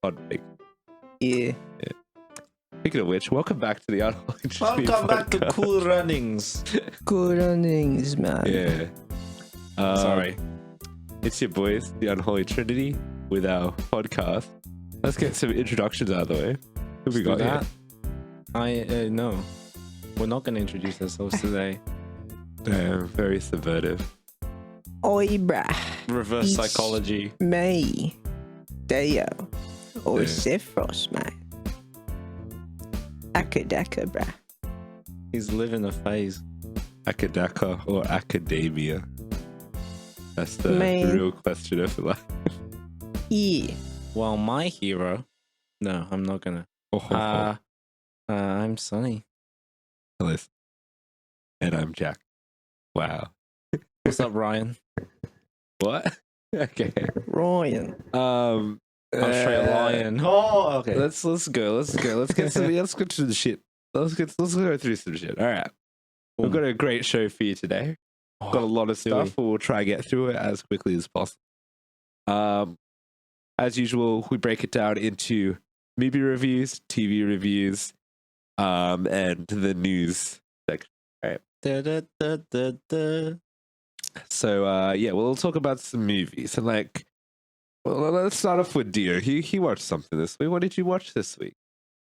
Podbig. Yeah. Speaking of which, welcome back to the Unholy Trinity Welcome back to podcast. Cool Runnings. Good runnings, man. Yeah. Sorry. It's your boys, the Unholy Trinity, with our podcast. Let's get some introductions out of the way. Who we got here? No. We're not going to introduce ourselves today. Damn, very subvertive. Oi, brah. Reverse It's- psychology. Me. Deo. Or Yeah. Sephiroth, man. Akadaka, brah. He's living a phase. Akadaka or academia? That's the Man. real question of life. Yeah. Well, my hero. No, I'm not going to. I'm Sunny. Listen. And I'm Jack. Wow. What's up, Ryan? What? Okay. Ryan. I'm straight lion. Oh, okay. Let's go. Let's get some. Let's go to the shit. Let's go through some shit. All right. We've got a great show for you today. Got a lot of stuff. We'll try and get through it as quickly as possible. As usual, we break it down into movie reviews, TV reviews, and the news section. Da, da, da, da, da. So yeah, we'll talk about some movies and well, let's start off with Dio. He watched something this week. What did you watch this week?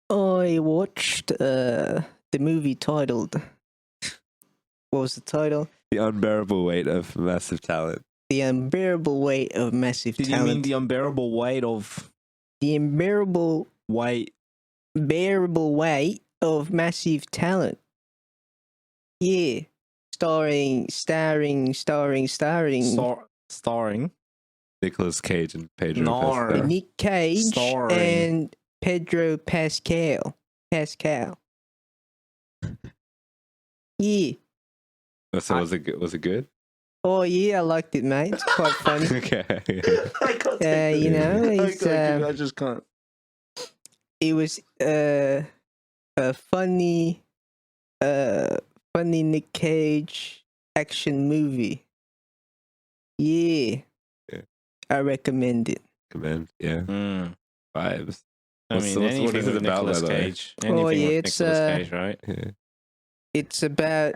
I watched the movie titled. What was the title? The Unbearable Weight of Massive Talent. The Unbearable Weight of Massive Did you Talent. mean the unbearable weight of The unbearable bearable weight of massive talent. Yeah. Starring Nicolas Cage and Pedro Nar. Pascal. Nick Cage Starring. and Pedro Pascal. Yeah. Oh, so was it good? Oh yeah, I liked it, mate. It's quite funny. Okay. I can't You know, it's I just can't. it was a funny Nick Cage action movie. Yeah. Yeah. I recommend it. Commend. Yeah. Vibes. I What's- mean, what anything is it with about, by Nicolas the way? Cage. Anything yeah, with it's, Nicolas Cage, right? Yeah. It's about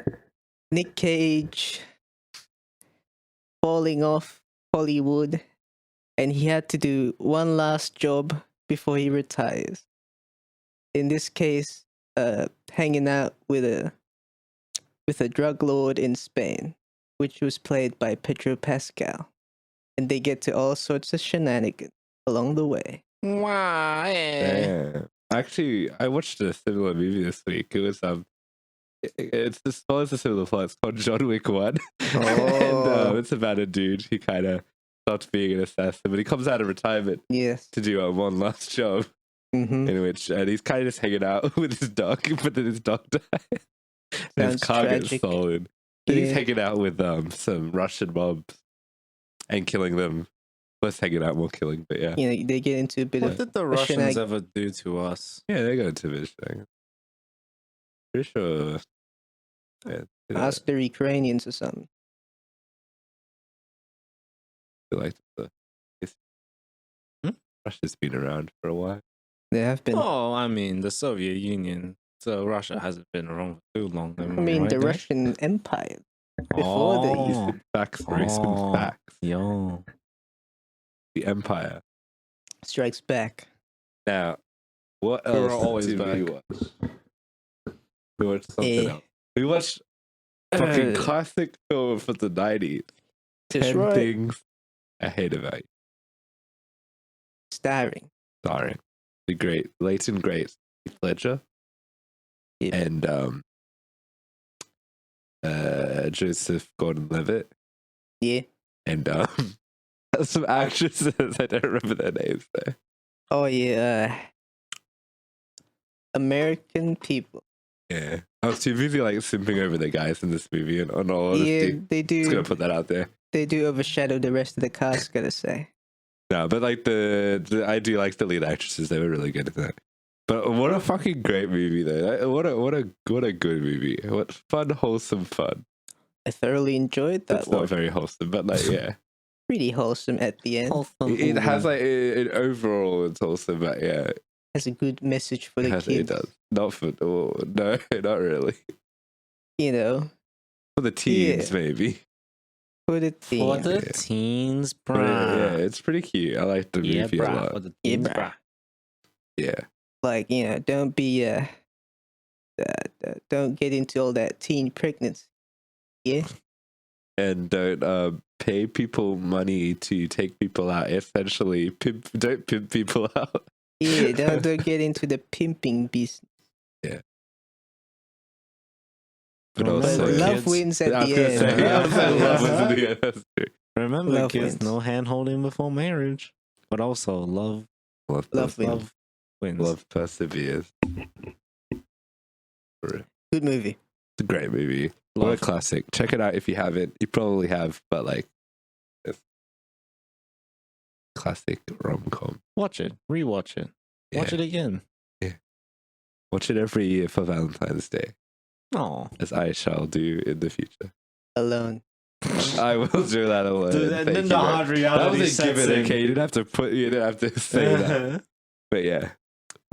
Nick Cage falling off Hollywood, and he had to do one last job before he retires. In this case, hanging out with a drug lord in Spain, which was played by Pedro Pascal, and they get to all sorts of shenanigans along the way. Wow. Yeah. Actually, I watched a similar movie this week. It was it's as well as a similar plot. It's called John Wick 1. Oh. And it's about a dude who kind of stops being an assassin, but he comes out of retirement Yes. to do one last job, Mm-hmm. in which and he's kind of just hanging out with his dog, but then his dog dies. And his Sounds car gets tragic. stolen. Then he's Yeah. hanging out with some Russian mobs and killing them. Less hanging out, more killing, but yeah. You know, they get into a bit What of did the Russian Russians ever do to us? Yeah, they got into this thing. Pretty sure. Yeah, ask the Ukrainians or something. they like the. Russia's been around for a while. They have been. Oh, I mean, the Soviet Union. So Russia hasn't been around for too long. I mean, the Russian Empire before the Recent facts, recent Oh. facts. Yo. The Empire. Strikes Back. Now, what We were else always did we back. watch? We watched something Eh. else. We watched fucking Uh, classic film from the 90s. That's 10 right. Things I Hate About You. Starring. Starring the great, late and great Heath Ledger. Yep. And Joseph Gordon-Levitt. Yeah. And some actresses. I don't remember their names though. Oh yeah. American people. Yeah. I was too busy simping over the guys in this movie, and on all Yeah, honesty, they just gonna do. put that out there. They do overshadow the rest of the cast. Gotta say. No, but the I do like the lead actresses. They were really good at that. But what a fucking great movie though. What a good movie. What fun, wholesome fun. I thoroughly enjoyed that That's not one. very wholesome, but yeah. pretty wholesome at the end. It has like an overall, it's awesome, but yeah, Has a good message for the it kids. does. Not for no, not really. You know, For the teens, Yeah. maybe. for the For team. the Yeah. teens, But bruh. yeah, it's pretty cute. I like the Yeah, movie a bruh. lot. For the Yeah, teens, bruh. bruh. Yeah. Like, don't be don't get into all that teen pregnancy. Yeah. And don't pay people money to take people out. Essentially, don't pimp people out. Yeah, don't get into the pimping business. But Remember, also, But love kids, wins at I was the gonna end. say, Yeah. I was saying love was in the end. That's true. Remember, Love kids, wins. no hand holding before marriage. But also, love Love, Love perseveres. wins. love wins. Love perseveres. For real. Good movie. It's a great movie. What a Love. classic. Check it out if you haven't. You probably have, but like, it's classic rom-com. Watch it. Rewatch it. Watch it again. Watch it every year for Valentine's Day, Oh. as I shall do in the future. Alone. I will do that alone. Dude, Thank then you, the bro. hard That reality was a sets given, in. okay? You didn't have to say that. But yeah,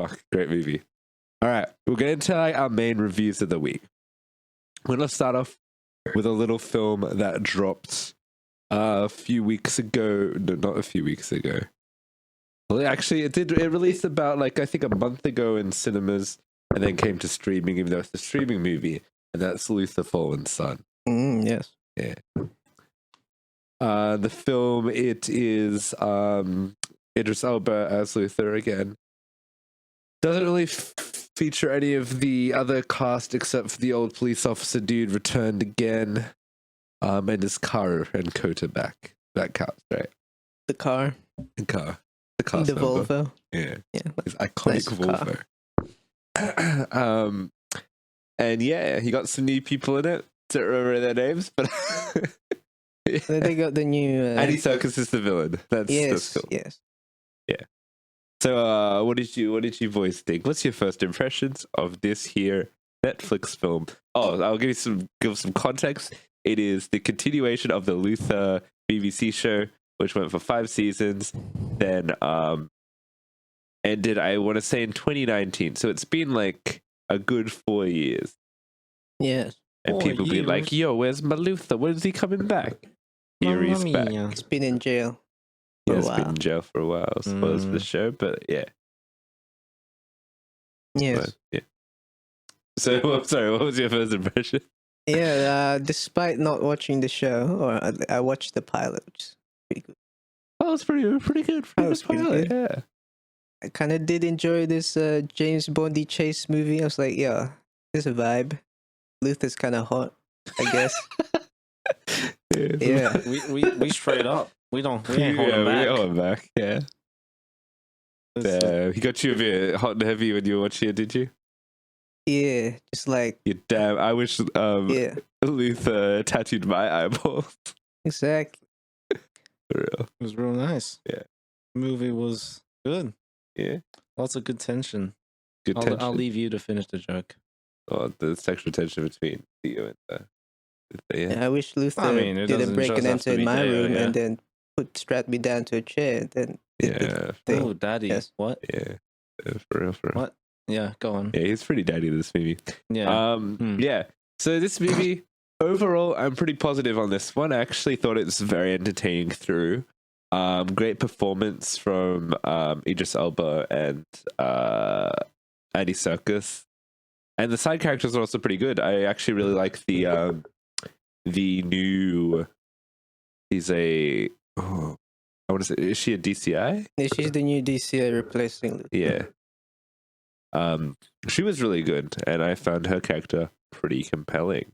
fuck, great movie. All right, we'll get into like our main reviews of the week. We're gonna start off with a little film that dropped a few weeks ago. No, not a few weeks ago. Well, actually, it did. It released about like I think a month ago in cinemas, and then came to streaming. Even though it's a streaming movie, and that's Luther Fallen Son. Yes. The film, it is Idris Elba as Luther again. Doesn't really feature any of the other cast except for the old police officer dude returned again. And his car and Kota back. That counts, right? The car. The car. The cast The member. Volvo. Yeah. Yeah. His iconic Nice car. Volvo. And yeah, he got some new people in it. Don't remember their names, but Then they got the new. Andy Serkis is the villain. That's yes. cool. Yes. So, what did you boys think? What's your first impressions of this here Netflix film? Oh, I'll give some context. It is the continuation of the Luther BBC show, which went for 5 seasons. Then ended, I want to say, in 2019. So it's been like a good 4 years. Yes. And 4 people be like, years? "Yo, where's my Luther? When is he coming back?" Here Mamma he's back. mia. It's been in jail. He for a has been while. in jail for a while, I suppose, for the show. But yeah. Yes. But, yeah. So, I'm sorry, what was your first impression? Yeah. Despite not watching the show, or I watched the pilot, which is pretty good. Oh, it's pretty good. That was pretty pilot, good. yeah. I kind of did enjoy this James Bondy chase movie. I was like, yeah, there's a vibe. Luther's kind of hot, I guess. Yeah. We straight up. We ain't holding We back. ain't holding back. Yeah. He got you a bit hot and heavy when you were watching it, did you? Yeah, just like, You damn. I wish yeah, Luther tattooed my eyeballs. exactly. For real. It was real nice. Yeah. The movie was good. Yeah. Lots of good tension. Good tension. I'll leave you to finish the joke. Oh, the sexual tension between Theo and Luther, yeah. Yeah, I wish Luther I mean, it didn't doesn't break just and have enter to in be my Theo, room yeah. and then strapped me down to a chair and then did the Yeah. thing. Oh, daddy. Yes. What? Yeah. For real. What? Yeah, go on. Yeah, he's pretty daddy in this movie. Yeah. Yeah. So this movie, overall, I'm pretty positive on this one. I actually thought it was very entertaining through. Great performance from Idris Elba and Andy Serkis, and the side characters are also pretty good. I actually really like the new. He's a. Oh, I want to say, is she a DCI? Yeah, she's the new DCI replacing Luther. Yeah. She was really good, and I found her character pretty compelling.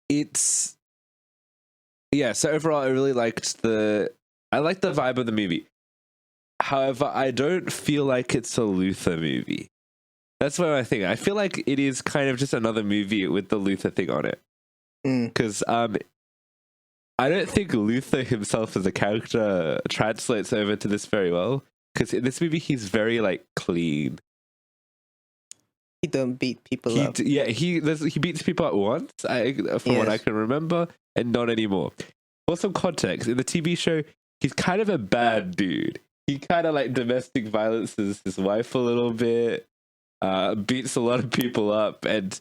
It's yeah. So overall, I really liked the vibe of the movie. However, I don't feel like it's a Luther movie. That's what I think. I feel like it is kind of just another movie with the Luther thing on it. Because I don't think Luther himself as a character translates over to this very well. Because in this movie, he's very like clean. he don't beat people up. He beats people up once, from what I can remember, and not anymore. For some context, in the TV show, he's kind of a bad dude. He kind of like domestic violences his wife a little bit, beats a lot of people up, and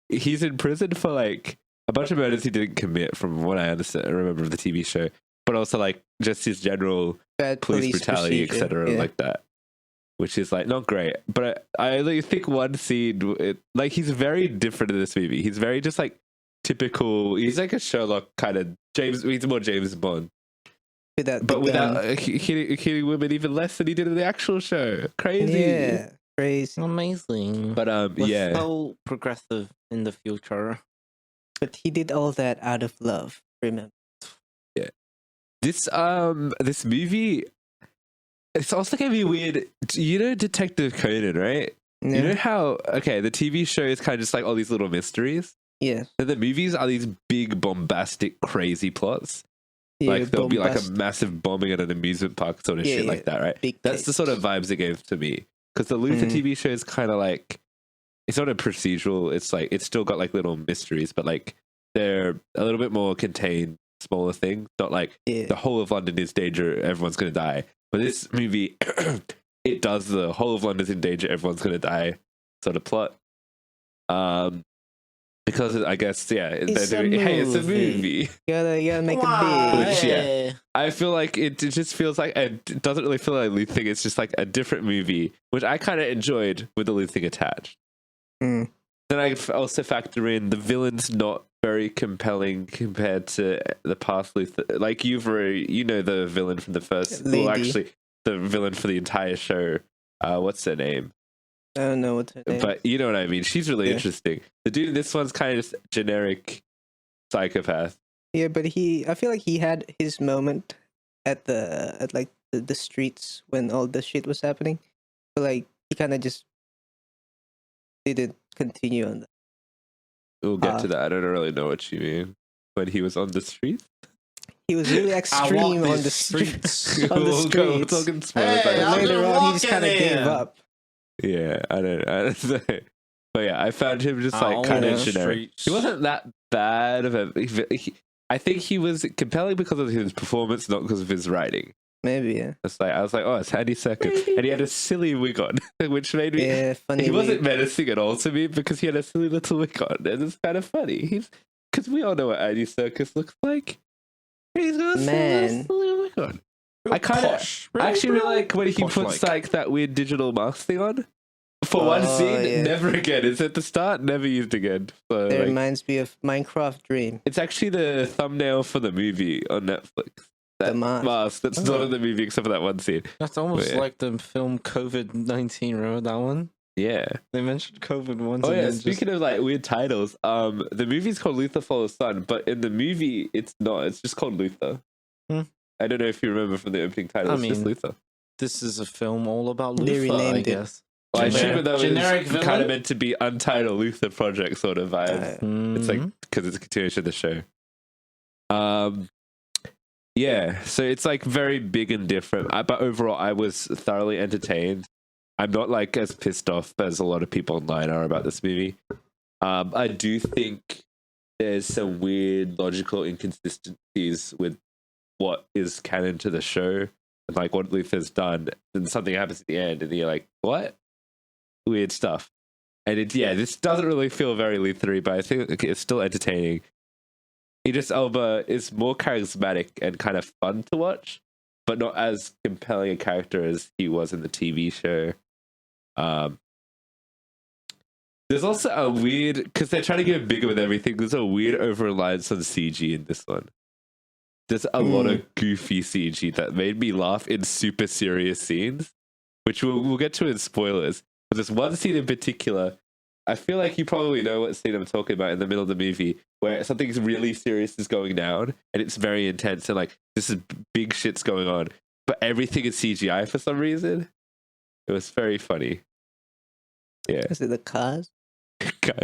he's in prison for like a bunch of murders he didn't commit, from what I understand. I remember of the TV show, but also like just his general Bad police brutality, etc., like that, which is like not great. But I only think one scene, like he's very different in this movie. He's very just like typical. He's like a Sherlock kind of James. He's more James Bond, without hitting women even less than he did in the actual show. Crazy, yeah, crazy, amazing. But We're so progressive in the future. But he did all that out of love. Remember? Yeah. This movie, it's also gonna be weird. You know Detective Conan, right? Yeah. You know how the TV show is kind of just like all these little mysteries. Yeah. And the movies are these big, bombastic, crazy plots. Yeah, like there'll be like a massive bombing at an amusement park sort of shit like that, right? That's the sort of vibes it gave to me. Because the Luther TV show is kind of like, it's not a procedural. It's like, it's still got like little mysteries, but like they're a little bit more contained, smaller things. Not like the whole of London is danger, everyone's going to die. But this movie, it does the whole of London's in danger, everyone's going to die sort of plot. Because I guess, it's a movie. You gotta make it big. Which, I feel like it just feels like, it doesn't really feel like a Luthing. It's just like a different movie, which I kind of enjoyed with the Luthing attached. Then I also factor in the villain's not very compelling compared to the past Luther. Like you know the villain from the first, well, actually the villain for the entire show. What's her name? I don't know what her name. But you know what I mean. She's really interesting. The dude in this one's kind of just generic psychopath. Yeah, but I feel like he had his moment at the streets when all the shit was happening. But like he kind of just didn't continue on that. We'll get to that. I don't really know what you mean. When he was on the streets? He was really extreme on the streets. We're talking spoilers. Later on, he just kind of gave up. Yeah, I don't know. But yeah, I found him just like kind of generic. He wasn't that bad of a. I think he was compelling because of his performance, not because of his writing. Maybe, yeah. I was like, oh, it's Andy Serkis, and he had a silly wig on, which made me. Funny. He wasn't menacing at all to me because he had a silly little wig on, and it's kind of funny. Because we all know what Andy Serkis looks like. He's got a silly wig on. I kind of actually really like when he puts like that weird digital mask thing on. For one scene, never again. It's at the start, never used again. So, it reminds me of Minecraft Dream. It's actually the thumbnail for the movie on Netflix. That mask that's not in the movie except for that one scene. That's almost like the film COVID-19. Remember that one? Yeah. They mentioned COVID once. Oh yeah, speaking of like weird titles, the movie's called Luther Follows Sun, but in the movie it's not. It's just called Luther. I don't know if you remember from the opening title. It's just Luther. This is a film all about Luther, I guess. Well, I assume that was kind of meant to be Untitled Luther Project sort of vibe. It's like, because it's a continuation of the show. Yeah, so it's like very big and different. But overall, I was thoroughly entertained. I'm not like as pissed off as a lot of people online are about this movie. I do think there's some weird logical inconsistencies with what is canon to the show and like what Luther's done, and something happens at the end and you're like, what? Weird stuff. And this doesn't really feel very Luthery, but I think it's still entertaining. Idris Elba is more charismatic and kind of fun to watch, but not as compelling a character as he was in the TV show. There's also a weird, because they're trying to get bigger with everything, there's a weird over-reliance on CG in this one. There's a lot of goofy CG that made me laugh in super serious scenes, which we'll get to in spoilers. But there's one scene in particular, I feel like you probably know what scene I'm talking about in the middle of the movie, where something really serious is going down, and it's very intense, and like, this is big shit's going on, but everything is CGI for some reason. It was very funny. Yeah. Is it the cars? You got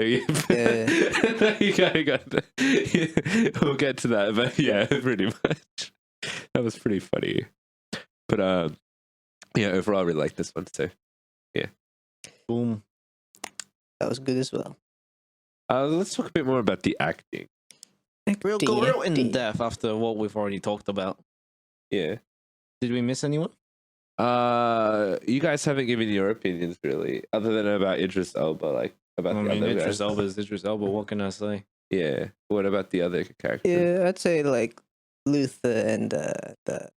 we'll get to that, but yeah, pretty much. That was pretty funny. But overall I really like this one too. Yeah. Boom. That was good as well. Let's talk a bit more about the acting. Real in depth after what we've already talked about. Yeah. Did we miss anyone? You guys haven't given your opinions really, other than about Idris Elba, like about the other Idris guys. Elba is Idris Elba. What can I say? Yeah. What about the other characters? Yeah, I'd say like Luther and the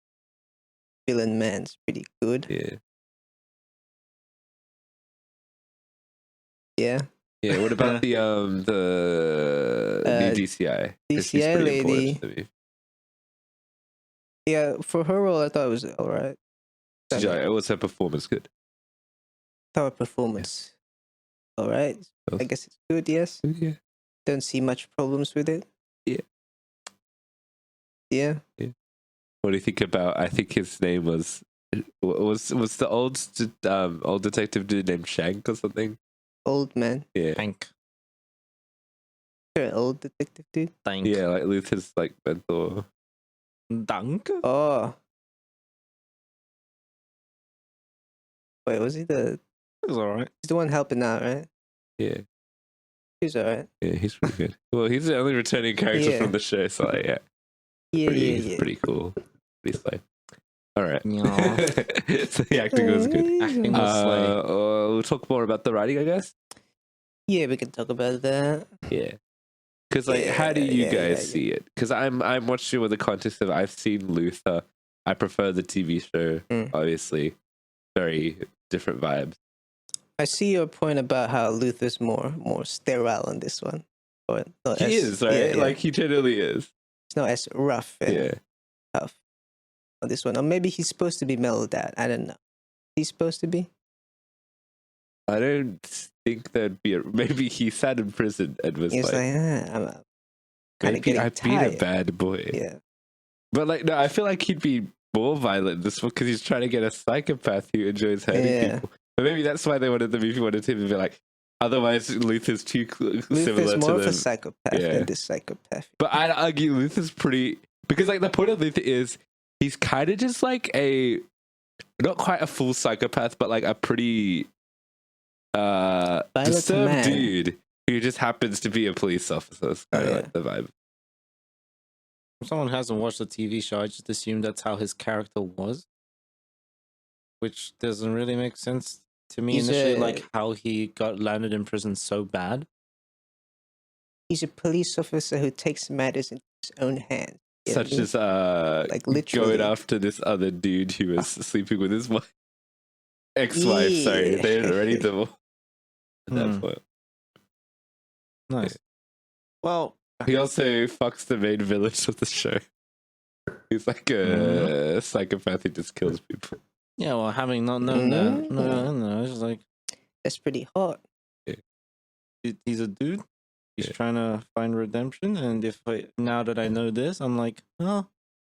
villain man's pretty good. Yeah. Yeah. Yeah. What about the new DCI? 'Cause she's DCI pretty important lady. to me. Yeah, for her role, I thought it was alright. Was her performance good? Thought her performance alright. I guess it's good. Yes. Yeah. Don't see much problems with it. Yeah. Yeah. What do you think about? I think his name was the old detective dude named Shank or something. Old man. Yeah. Thank. You're an old detective dude. Thank. Yeah, like Luther's like mentor. Dank. Oh. Wait, was he the? It was alright. He's the one helping out, right? Yeah. He's alright. Yeah, he's pretty good. Well, he's the only returning character from the show, so like, yeah. Yeah. Pretty cool. Pretty slay. All right. Yeah. So the acting was good. Acting was slay. We'll talk more about the writing, I guess. Yeah, we can talk about that. Yeah. Because like, how do you guys see it? Because I'm watching it with the context of I've seen Luther. I prefer the TV show. Obviously, very different vibes. I see your point about how Luther's more sterile on this one. Or not He is, right? Like he generally is. It's not as rough and tough on this one. Or maybe he's supposed to be mellowed out. I don't know. He's supposed to be? I don't think that'd be maybe he sat in prison and was He's like, I'm kind of getting I've tired. been a bad boy. Yeah. But like, no, I feel like he'd be more violent in this one because he's trying to get a psychopath who enjoys hurting people. But maybe that's why the movie wanted him to be like, otherwise Luther's too similar Luther's more to of a psychopath than this psychopath. But I'd argue Luther's pretty, because like the point of Luther is he's kind of just like not quite a full psychopath, but like a pretty disturbed dude who just happens to be a police officer. That's kind of like the vibe. If someone hasn't watched the TV show, I just assume that's how his character was, which doesn't really make sense to me initially. Like how he got landed in prison so bad. He's a police officer who takes matters into his own hands. Such as like literally going after this other dude who was sleeping with his wife. Ex-wife, sorry. They had already divorced at that point. Nice. Well, he also fucks the main villain of the show. He's like a psychopath who just kills people. Yeah, well, having not known that, no, it's just like that's pretty hot. Yeah. He's a dude. He's trying to find redemption, and now that I know this, I'm like, oh,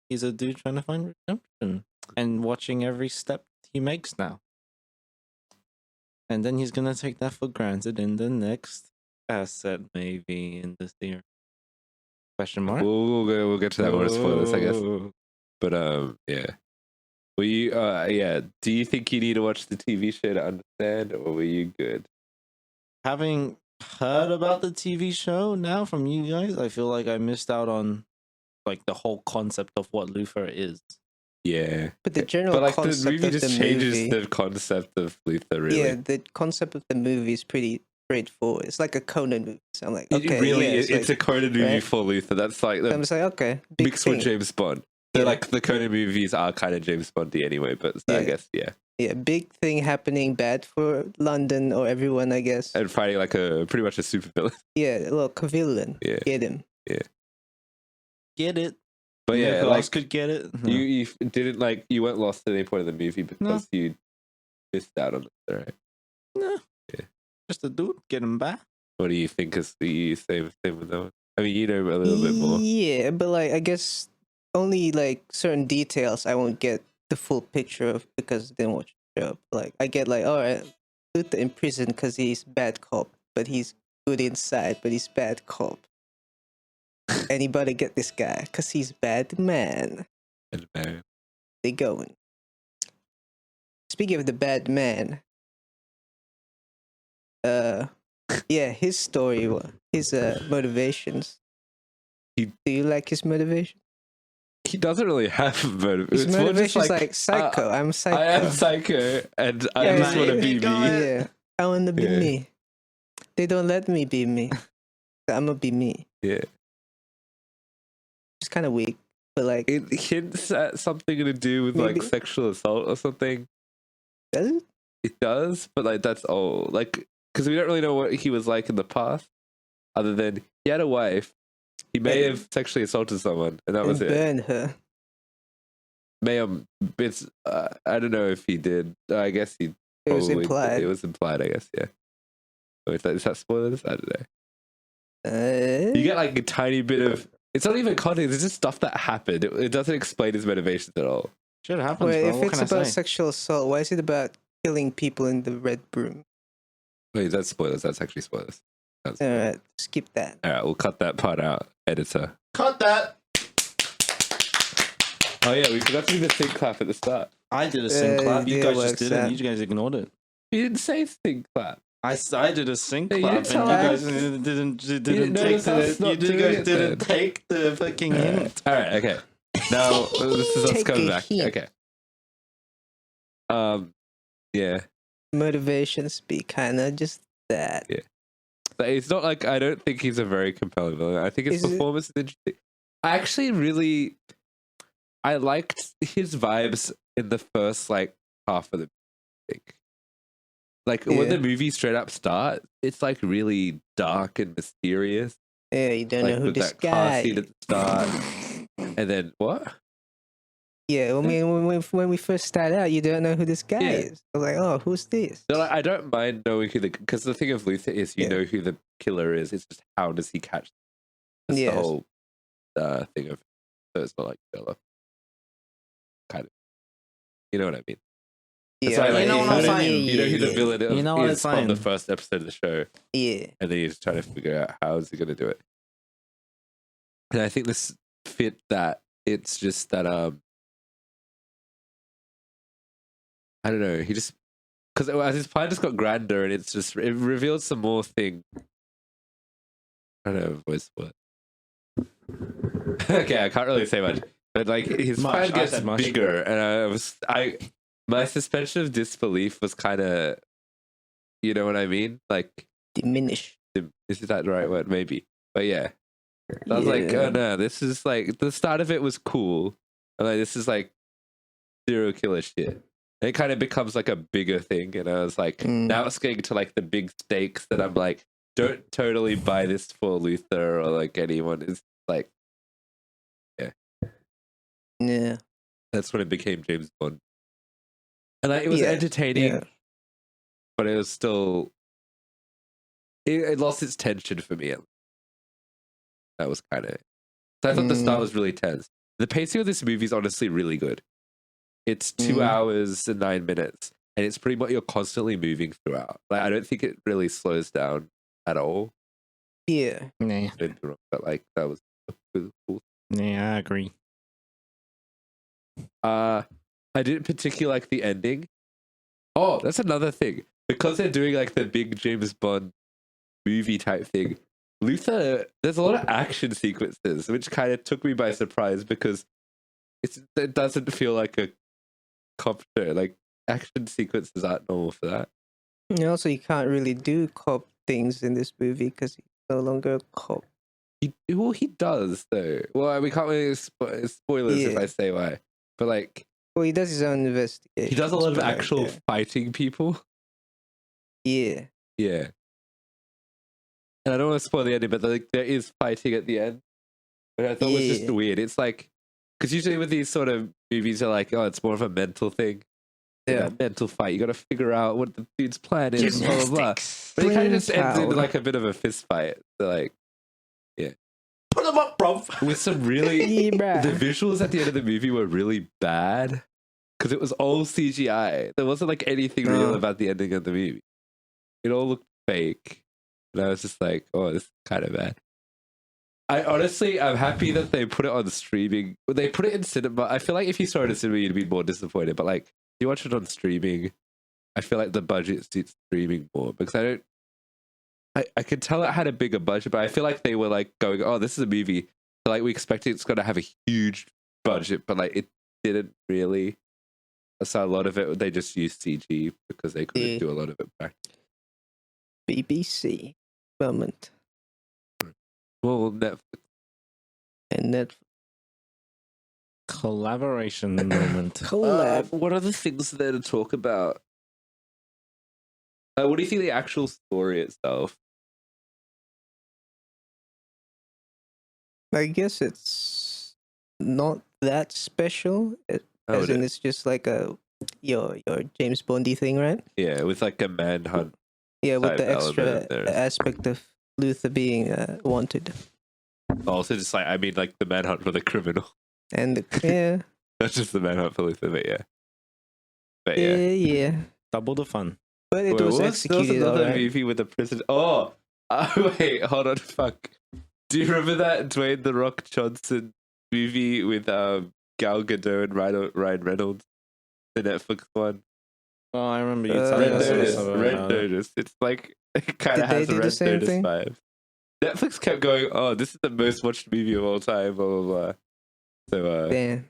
he's a dude trying to find redemption, and watching every step he makes now. And then he's gonna take that for granted in the next asset, maybe in this year. Question mark. We'll get to that one as spoilers, I guess. But yeah. Were you do you think you need to watch the TV show to understand, or were you good? Having heard about the TV show now from you guys, I feel like I missed out on like the whole concept of what Luther is. Yeah. But the general concept the movie of just changes the concept of Luther, really. Yeah, the concept of the movie is pretty straightforward. It's like a Conan movie. So I'm like, okay, it's a Conan movie for Luther. That's like I'm just like, okay, mixed with James Bond. So like the Conan movies are kind of James Bondy anyway, but I guess yeah, big thing happening, bad for London or everyone, I guess. And fighting like pretty much a supervillain. Yeah, look, a villain. Yeah, get him. Yeah, get it. But who else could get it? No. You didn't you weren't lost at any point of the movie because you missed out on it, right? No, just a dude, get him back. What do you think is the same with that one? I mean, you know a little bit more. Yeah, but like I guess only like certain details I won't get the full picture of because I didn't watch the show. Like I get like, all right, Luther in prison because he's bad cop, but he's good inside, but he's bad cop. Anybody get this guy because he's bad man. Bad man. They going. Speaking of the bad man, Yeah, his story, his motivations. He- Do you like his motivation? He doesn't really have motive. His It's more just motivation's like psycho. I'm psycho. I am psycho, and I Yeah, just want to be me. Yeah, I want to be Yeah. me. They don't let me be me. So I'm gonna be me. Yeah. It's kind of weak, but like, It hints at something to do with like Maybe. sexual assault or something. does it? It does, but like that's all. Like, because we don't really know what he was like in the past, other than he had a wife. He may have sexually assaulted someone, and that was And it. burn her. May have. It's. I don't know if he did. I guess he. It was probably implied. did. It was implied. I guess. Yeah. So is that spoilers? I don't know. You get like a tiny bit of. It's not even context. It's just stuff that happened. It doesn't explain his motivations at all. Shit happens, Wait, bro. if What it's can I about say? sexual assault, why is it about killing people in the red broom? Wait, that's spoilers. That's actually spoilers. That's All right, skip that. All right, we'll cut that part out, editor. Cut that. Oh yeah, we forgot to do the sync clap at the start. I did a sync clap. You yeah, guys works just did it. out. You guys ignored it. You didn't say sync clap. I did a sync Yeah, you clap, didn't and you tell guys us. didn't didn't take notice us the not you doing guys it didn't then. take the fucking hint. All right, okay. Now this is us Take coming a back. hint. Okay. Yeah. Motivations be kind of just that. Yeah. But it's not like I don't think he's a very compelling villain. I think his Is it- performance is interesting. I actually really, I liked his vibes in the first like half of the movie. Like when Yeah. the movie straight up starts, it's like really dark and mysterious. Yeah, you don't Like know who with this that car guy. scene at the start, and then what? Yeah, I mean, when we first start out, you don't know who this guy Yeah. is. I was like, oh, who's this? No, like, I don't mind knowing who because the thing of Luther is you Yeah. know who the killer is. It's just how does he catch them? That's Yes. the whole thing of it. So it's not like Sherlock. Kind of. You know what I mean? That's Yeah, why, like, you know what I'm saying. You know who the villain You know what is I'm from the saying. first episode of the show, Yeah, and then you're just trying to figure out how is he going to do it. And I think this fit that. It's just that I don't know. He just because as his plan just got grander, and it's just it revealed some more thing. I don't know voice what. Okay, I can't really say much, but like his Much, plan I gets said much. bigger, and my suspension of disbelief was kind of, you know what I mean? Like, diminish. is that the right word? Maybe, but yeah. I was like, Yeah. oh no, this is like the start of it was cool, and like this is like serial killer shit. And it kind of becomes like a bigger thing, and I was like, Mm. now it's getting to like the big stakes that I'm like, don't totally buy this for Luther or like anyone. It's like Yeah, that's when it became James Bond, and like, it was Yeah, entertaining, yeah. but it was still it lost its tension for me. That was kind of. So I thought the start was really tense. The pacing of this movie is honestly really good. It's 2 hours and 9 minutes, and it's pretty much you're constantly moving throughout. Like I don't think it really slows down at all. Yeah, Nah, But like that was cool. I agree. I didn't particularly like the ending. Oh, that's another thing. Because they're doing like the big James Bond movie type thing. Luther, there's a lot of action sequences, which kind of took me by surprise because it doesn't feel like a cop show. Like action sequences aren't normal for that. and also you can't really do cop things in this movie because he's no longer a cop. He does though. Well, we can't really spoilers if Yeah. I say why. But like Well, he does his own investigation. he does a lot of but, like, actual fighting people. Yeah. Yeah. And I don't want to spoil the ending, but like there is fighting at the end. But I thought it was just Yeah. weird. It's like because usually with these sort of movies are like, oh, it's more of a mental thing. Yeah. Mental fight. You got to figure out what the dude's plan is. Blah, blah, blah. Gymnastics. But it kind of just ends in Brain like a bit of a fist fight. So like Put them up, bro. with some really Yeah, bruh. the visuals at the end of the movie were really bad because it was all CGI. There wasn't like anything real No. about the ending of the movie. It all looked fake, and I was just like, "Oh, this is kind of bad." I'm happy that they put it on streaming. They put it in cinema. I feel like if you saw it in cinema, you'd be more disappointed. But like, if you watch it on streaming, I feel like the budget suits streaming more because I could tell it had a bigger budget, but I feel like they were like going, "Oh, this is a movie." So, like we expected it's going to have a huge budget, but like it didn't really. So a lot of it they just used CG because they couldn't Yeah. do a lot of it back. BBC moment Well, Netflix. and Netflix Collaboration moment. collab. What are the things there to talk about? What do you think the actual story itself? I guess it's not that special. As in, it's just like a your James Bondy thing, right? Yeah, with like a manhunt. Yeah, with the type extra element there. aspect of Luther being wanted, Also, just like I mean, like the manhunt for the criminal, and yeah, not just the manhunt for Luther, but yeah. But yeah, yeah. yeah. Double the fun. But it Wait, was there executed another alright. movie with the prison. Oh, wait, hold on, fuck. Do you remember that Dwayne the Rock Johnson movie with Gal Gadot and Ryan Reynolds, the Netflix one? Oh, I remember you Red telling us Notice, about Red it. Notice. It's like it kind Did of they has do a the Red same Notice thing? vibe. Netflix kept going, "Oh, this is the most watched movie of all time." Blah blah blah. So Damn.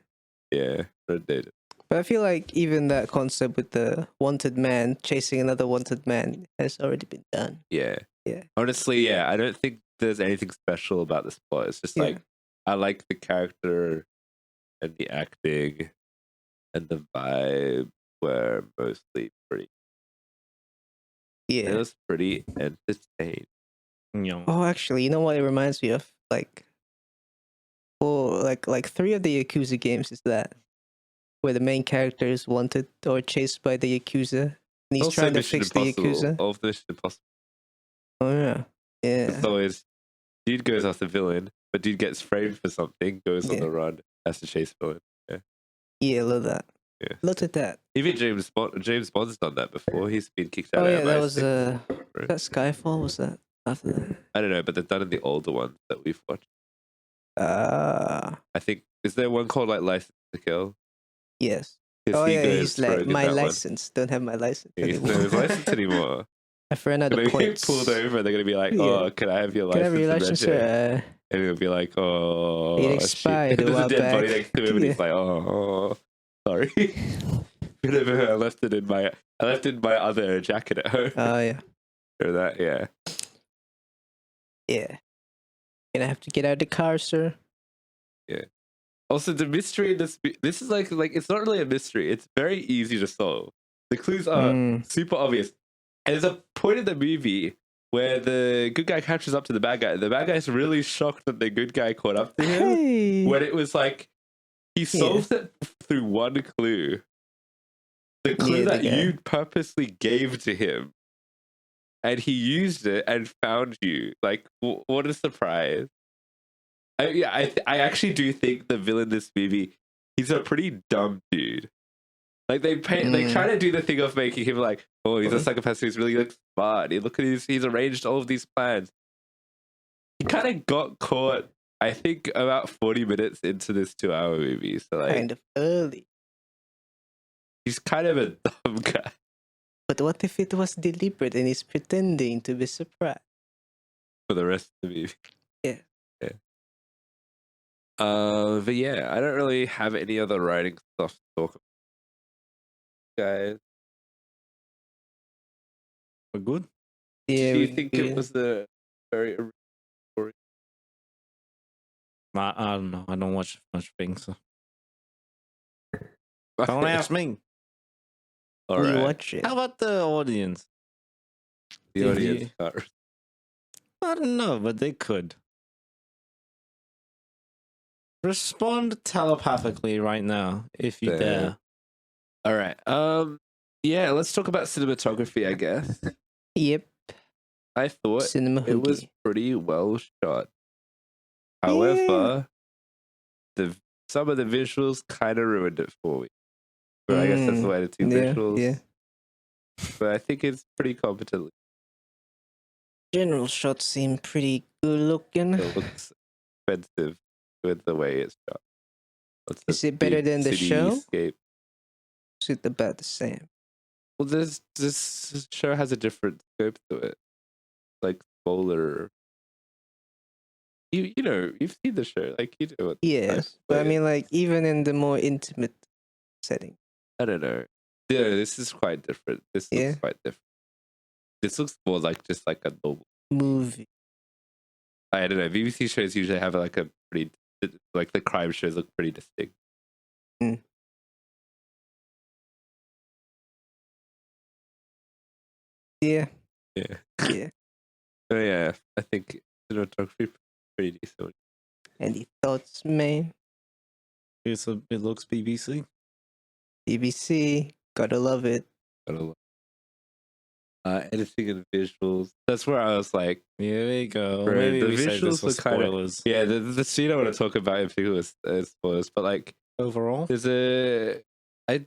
yeah, Red Notice. But I feel like even that concept with the wanted man chasing another wanted man has already been done. Yeah. Yeah. Honestly, yeah, I don't think there's anything special about this plot. It's just Yeah. like I like the character and the acting and the vibe were mostly pretty. It Yeah. was pretty entertaining. Yeah. Oh, actually, you know what it reminds me of? Like, like 3 of the Yakuza games is that where the main character is wanted or chased by the Yakuza, and he's Also, trying to Mission fix the Impossible. Yakuza. All of Mission Impossible. Oh yeah, It's yeah, always dude goes after villain, but dude gets framed for something, goes on Yeah. the run, has to chase villain. yeah. Love that. Yeah. Look at that. Even James Bond's done that before. He's been kicked out Oh of yeah, that was MI6. that Skyfall. Was that after that? I don't know, but they've done it in the older ones that we've watched. Ah, I think is there one called like License to Kill? yes. 'Cause Oh he yeah, goes he's like rogue in my that one. license. Don't have my license He's anymore. no his license anymore. I ran out Gonna of get points. pulled over. They're gonna be like, Yeah. "Oh, can I have your Can I license?" have your and license, reg?" sir? And he'll be like, "Oh, It shit." expired a There's while a dead body back. next to him, and he's like, "Oh, sorry." I left it in my other jacket at home. Oh yeah, Or that, yeah. yeah. Gonna have to get out of the car, sir. Also, the mystery in this is like it's not really a mystery. It's very easy to solve. The clues are super obvious. And there's a point in the movie where the good guy catches up to the bad guy. The bad guy's really shocked that the good guy caught up to him. Hey. When it was like he solves it through one clue. The clue Yeah, the that guy. you purposely gave to him. And he used it and found you. Like, what a surprise. I actually do think the villain in this movie, he's a pretty dumb dude. Like they try to do the thing of making him like, oh, he's a psychopath who's really like smart. Look at he's arranged all of these plans. He kind of got caught, I think, about 40 minutes into this 2-hour movie. So like, Kind of early. he's kind of a dumb guy. But what if it was deliberate and he's pretending to be surprised? For the rest of the movie. Yeah. But yeah, I don't really have any other writing stuff to talk about. Guys, We're good. Yeah. do you think it was a very original story? I don't know. I don't watch much things. So. Don't ask me. All we right. watch it. How about the audience? The Did audience you- can't- I don't know, but they could. Respond telepathically right now, if you Damn. dare. All right. Yeah, let's talk about cinematography, I guess. Yep. I thought Cinema it was hoogie. pretty well shot. However, some of the visuals kind of ruined it for me. But I guess that's the way to do visuals. Yeah. But I think it's pretty competently. General shots seem pretty good looking. It looks expensive with the way it's shot. It's Is a it better big than the show? cityscape. Is it about the same? Well, this show has a different scope to it. Like spoiler. You know, you've seen the show, like you know what. Yes, but I mean, like even in the more intimate setting. I don't know. Yeah, this is quite different. This looks quite different. This looks more like just like a normal movie. I don't know. BBC shows usually have like a pretty, like the crime shows look pretty distinct. Mm. Yeah. Yeah. Yeah. Oh yeah, I think cinematography pretty decent. Any thoughts, man? It looks BBC. BBC, gotta love it. Editing and visuals. That's where I was like, Here we go. bro, Maybe the we say this visuals was were kind of spoilers. yeah. The scene I want to talk about in particular is spoilers, but like Overall, there's I'm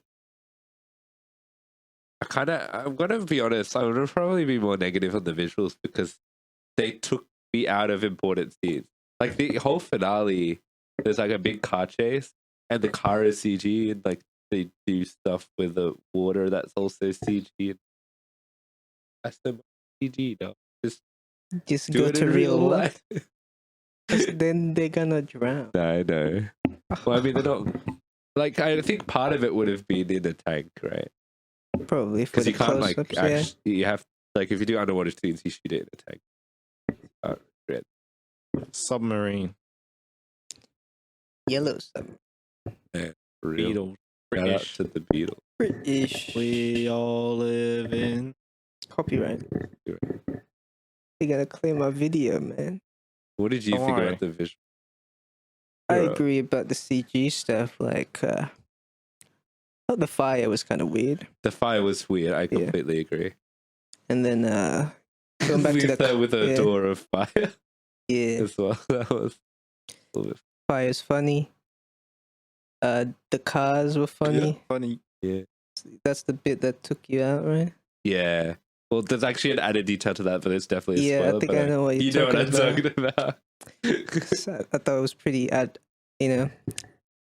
gonna be honest. I would probably be more negative on the visuals because they took me out of important scenes. Like the whole finale, there's like a big car chase, and the car is CG, and like they do stuff with the water that's also CG. And that's the CG, no. Just Do go it to in real water. life. 'Cause then they're gonna drown. I know. Well, I mean, they're not. Like, I think part of it would have been in the tank, right? Probably for Because the you can't like close-ups, actually. You have like if you do underwater scenes, you shoot it in a tank. submarine, Yellow stuff. Real. Beetle, Shout out British. to the Beatles. British. We all live in. Copyright. They gotta clear my video, man. What did you Don't think worry. about the visual? I Sure. agree about the CG stuff. Like, I thought the fire was kind of weird. The fire was weird. I completely agree. And then going back to the with a door of fire yeah, as well. That was a little bit fire's funny. The cars were funny. Funny. That's the bit that took you out, right? yeah. Well, there's actually an added detail to that, but it's definitely a Yeah, spoiler. I think but I know what you you're know what I'm talking talking about. I thought it was pretty,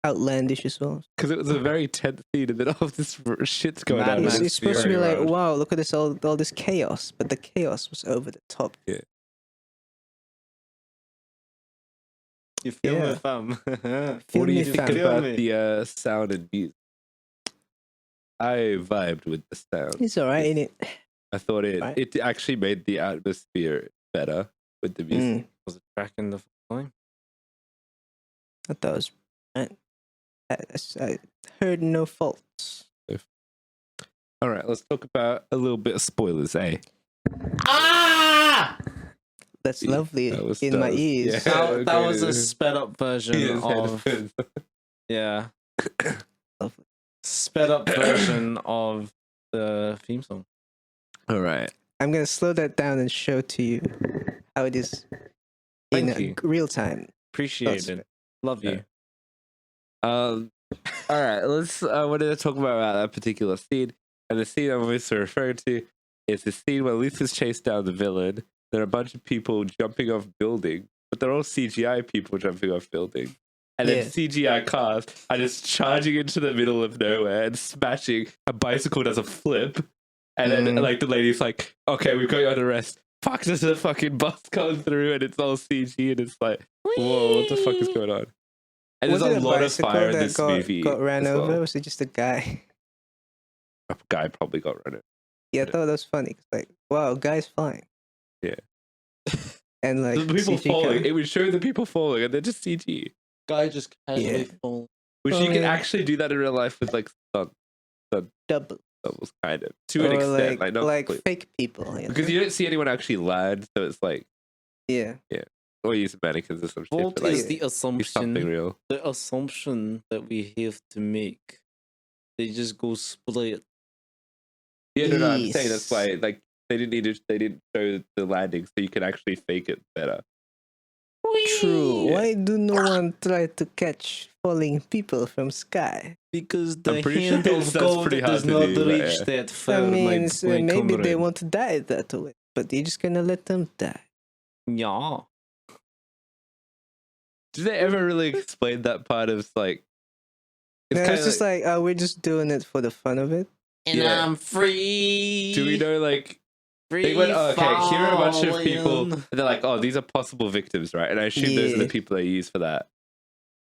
outlandish as well. Because it was a very tense scene, and then all this shit's going Mad on. Max It's supposed to be Fury like, Road. wow, look at this all this chaos, but the chaos was over the top. You feel Yeah. me, fam? What do you me, think fam. about me. the sound and music? I vibed with the sound. It's alright, ain't it? I thought Right. it actually made the atmosphere better with the music. Was it tracking the line? I thought it was. I heard no faults. All right, let's talk about a little bit of spoilers, eh? That's Yeah, lovely that was- in that my was- ears. yeah. That was a sped up version Yes, of headphones. yeah, Lovely. sped up version of the theme song. All right. I'm gonna slow that down and show to you how it is in Thank you. real time. Appreciate it. Love you. All right. Let's. I wanted to talk about that particular scene, and the scene I'm obviously referring to is the scene where Luther's chased down the villain. There are a bunch of people jumping off buildings, but they're all CGI people jumping off buildings. And then Yeah. CGI cars are just charging into the middle of nowhere and smashing. A bicycle does a flip. And then, like, the lady's like, okay, we've got you under arrest. Fuck, there's a fucking bus coming through and it's all CG. And it's like, whoa, what the fuck is going on? And Was there's it a lot of bicycle fire in that this movie. got ran as over? well. Or was it just a guy? A guy probably got run over. Yeah, I thought that was funny. 'Cause, like, wow, guy's flying. Yeah. And like The people CG falling. car. It would show the people falling and they're just CG. Guy just casually Yeah. fall. Which Oh, you can yeah. actually do that in real life with like stunt double doubles, kind of. To an or extent. Like, not like completely. fake people. You know? Because you don't see anyone actually land, so it's like, yeah, or use mannequins or some shit. What But like, is the it's something assumption? real. The assumption that we have to make. They just go split. Yeah, no, I'm saying that's Yes. why like they didn't show the landing, so you can actually fake it better. true. Yeah. Why do no one try to catch falling people from sky? Because the I'm pretty hand sure of that's God pretty hard does to not do, but reach yeah. that far, I mean, my so maybe they comrade. want to die that way, but you're just gonna let them die. Yeah. Did they ever really explain that part of like? No, kinda it's just like, oh, we're just doing it for the fun of it. And Yeah. I'm free. do we know like? They went, oh, okay, here are a bunch of people. And they're like, oh, these are possible victims, right? And I assume those are the Yeah. people they use for that.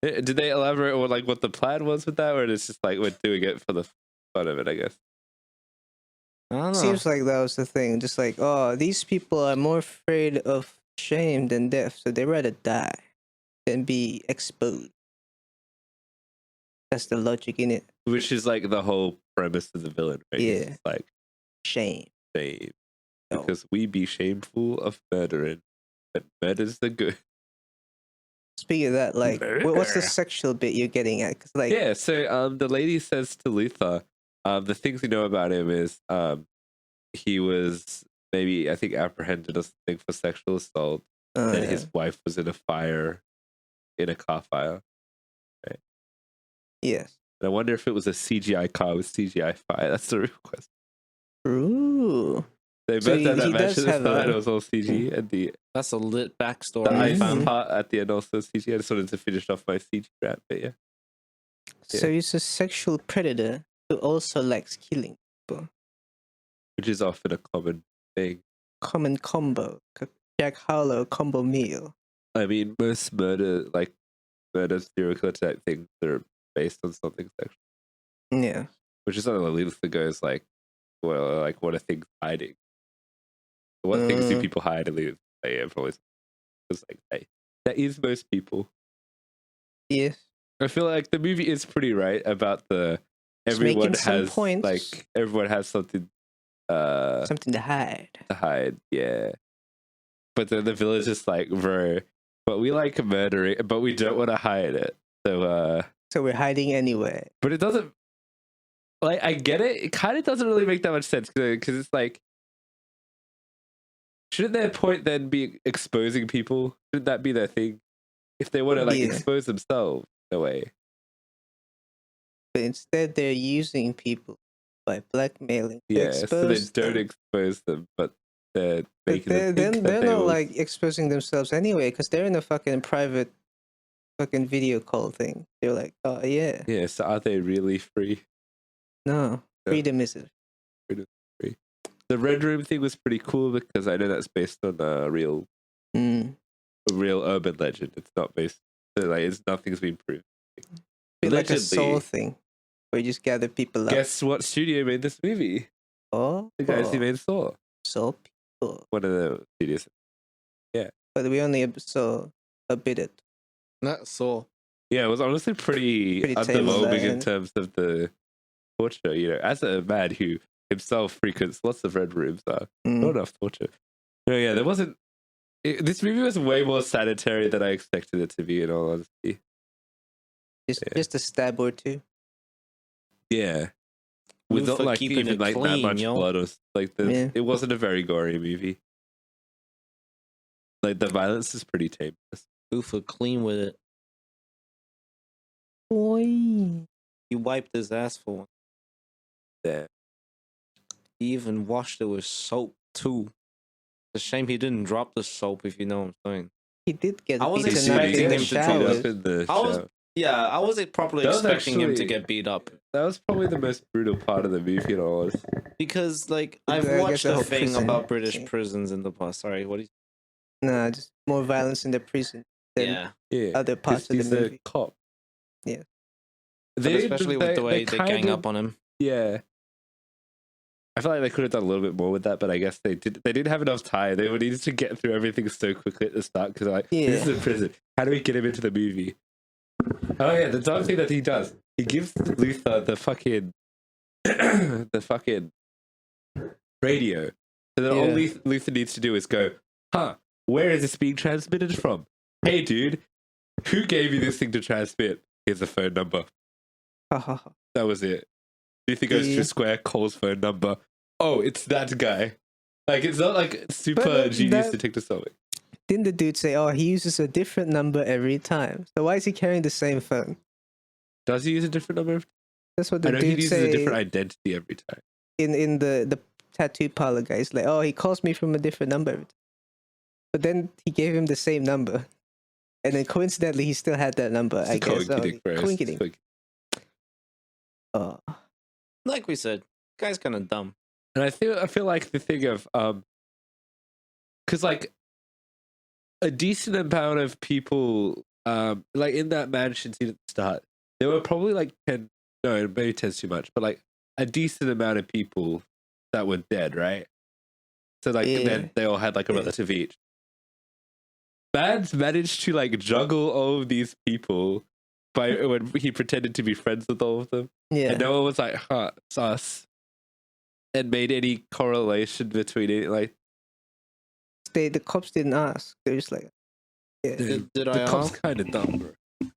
Did they elaborate on like what the plan was with that, or it's just like we're doing it for the fun of it? I guess. I don't know. Seems like that was the thing. Just like, oh, these people are more afraid of shame than death, so they rather die than be exposed. That's the logic in it. Which is like the whole premise of the villain, right? Yeah. It's like Shame. shame, No. because we be shameful of murdering, but murder's the good. Speaking of that, like, what's the Murder. sexual bit you're getting at? 'Cause, like, Yeah. So the lady says to Luther, the things we know about him is he was maybe, I think, apprehended or something for sexual assault. Then his wife was in a car fire. yes. And I wonder if it was a CGI car with CGI fire. That's the real question. Ooh. They So both had he that match does at the have start. a- It was all CG, and the That's a lit backstory. ice Mhm. part at the end also CG. I just wanted to finish off my CG rant, but yeah. So he's a sexual predator who also likes killing people. Which is often a common thing. Common combo. Jack Harlow combo meal. I mean, most murder serial killer type things are based on something sexual. Yeah. Which is something that Luther goes like, well, like, what are things hiding? What things do people hide? And Luther, like, yeah, probably. It's like, hey, that is most people. Yes. I feel like the movie is pretty right about It's everyone making some has points. like everyone has something Something to hide. to hide, yeah. But then the village is like, bro, but we like murdering, but we don't want to hide it. So So we're hiding anyway. but it doesn't, like, I get it. It kind of doesn't really make that much sense because it's like, shouldn't their point then be exposing people? Shouldn't that be their thing? If they want to like Yeah. expose themselves in a way. But instead they're using people by blackmailing. to Yeah, so they expose don't them. expose them, but they're But making them think that they're they not will. like exposing themselves anyway, because they're in a fucking private fucking video call thing. They're like, oh yeah. Yeah, so are they really free? No. Yeah. Freedom is it. The Red Room thing was pretty cool because I know that's based on a real urban legend. It's not based, so like, nothing's been proved. Bit like a Allegedly. soul thing. Where you just gather people up. Guess what studio made this movie? Oh, The guys who made Saw. soul people. One of the studios. But we only saw a bit it. Not so. Yeah, it was honestly pretty Pretty tame on that underwhelming in end. terms of the torture. You know, as a man who himself frequents lots of red rooms, not enough torture. No, yeah, there wasn't. This movie was way more sanitary than I expected it to be. In all honesty, Just a stab or two. yeah, with not for like keeping even it like that clean, much yo. blood or like Yeah. it wasn't a very gory movie. Like the violence is pretty tame. Ufa clean with it. Boy. He wiped his ass for one. Yeah. He even washed it with soap too. It's a shame he didn't drop the soap, if you know what I'm saying. He did get I was beaten up expecting in the him to drop shower. it. in the I was- shower. Yeah, I was probably That was expecting him to actually- get beat up. That was probably the most brutal part of the movie. In all honesty. Because, like, I I've guess watched the a whole thing prison about British thing. prisons in the past. Sorry, what do you... Nah, just more violence in the prison than Yeah. Yeah, other parts of he's the a movie. cop. Yeah. But especially with the way they gang kinda- up on him. Yeah. I feel like they could have done a little bit more with that, but I guess they didn't have enough time. They needed to get through everything so quickly at the start because like, this is a prison. How do we get him into the movie? Oh yeah, the dumb thing that he does, he gives Luther the fucking radio. So then all Luther needs to do is go, where is this being transmitted from? Hey dude, who gave you this thing to transmit? Here's the phone number. That was it. Luther goes to Square, calls phone number. Oh, it's that guy. Like, it's not like super But genius detective something. Didn't the dude say, oh, he uses a different number every time? So why is he carrying the same phone? Does he use a different number? That's what I the know he dude uses say a different identity every time. in the tattoo parlor guy. He's like, oh, he calls me from a different number every time. But then he gave him the same number. And then coincidentally, he still had that number, I guess. Coinkydink, bro. Coinkydink. Oh. Like we said, guy's kind of dumb. And I feel like the thing of because like a decent amount of people, like in that mansion scene at the start, there were probably like 10. No, maybe 10's too much, but like a decent amount of people that were dead, right? So like then they all had like a relative each. Mads managed to like juggle all of these people by when he pretended to be friends with all of them. Yeah. And no one was like, huh, sus. And made any correlation between it. Like The cops didn't ask. They're just like, yeah. Did the I cops ask? kind of dumb, bro.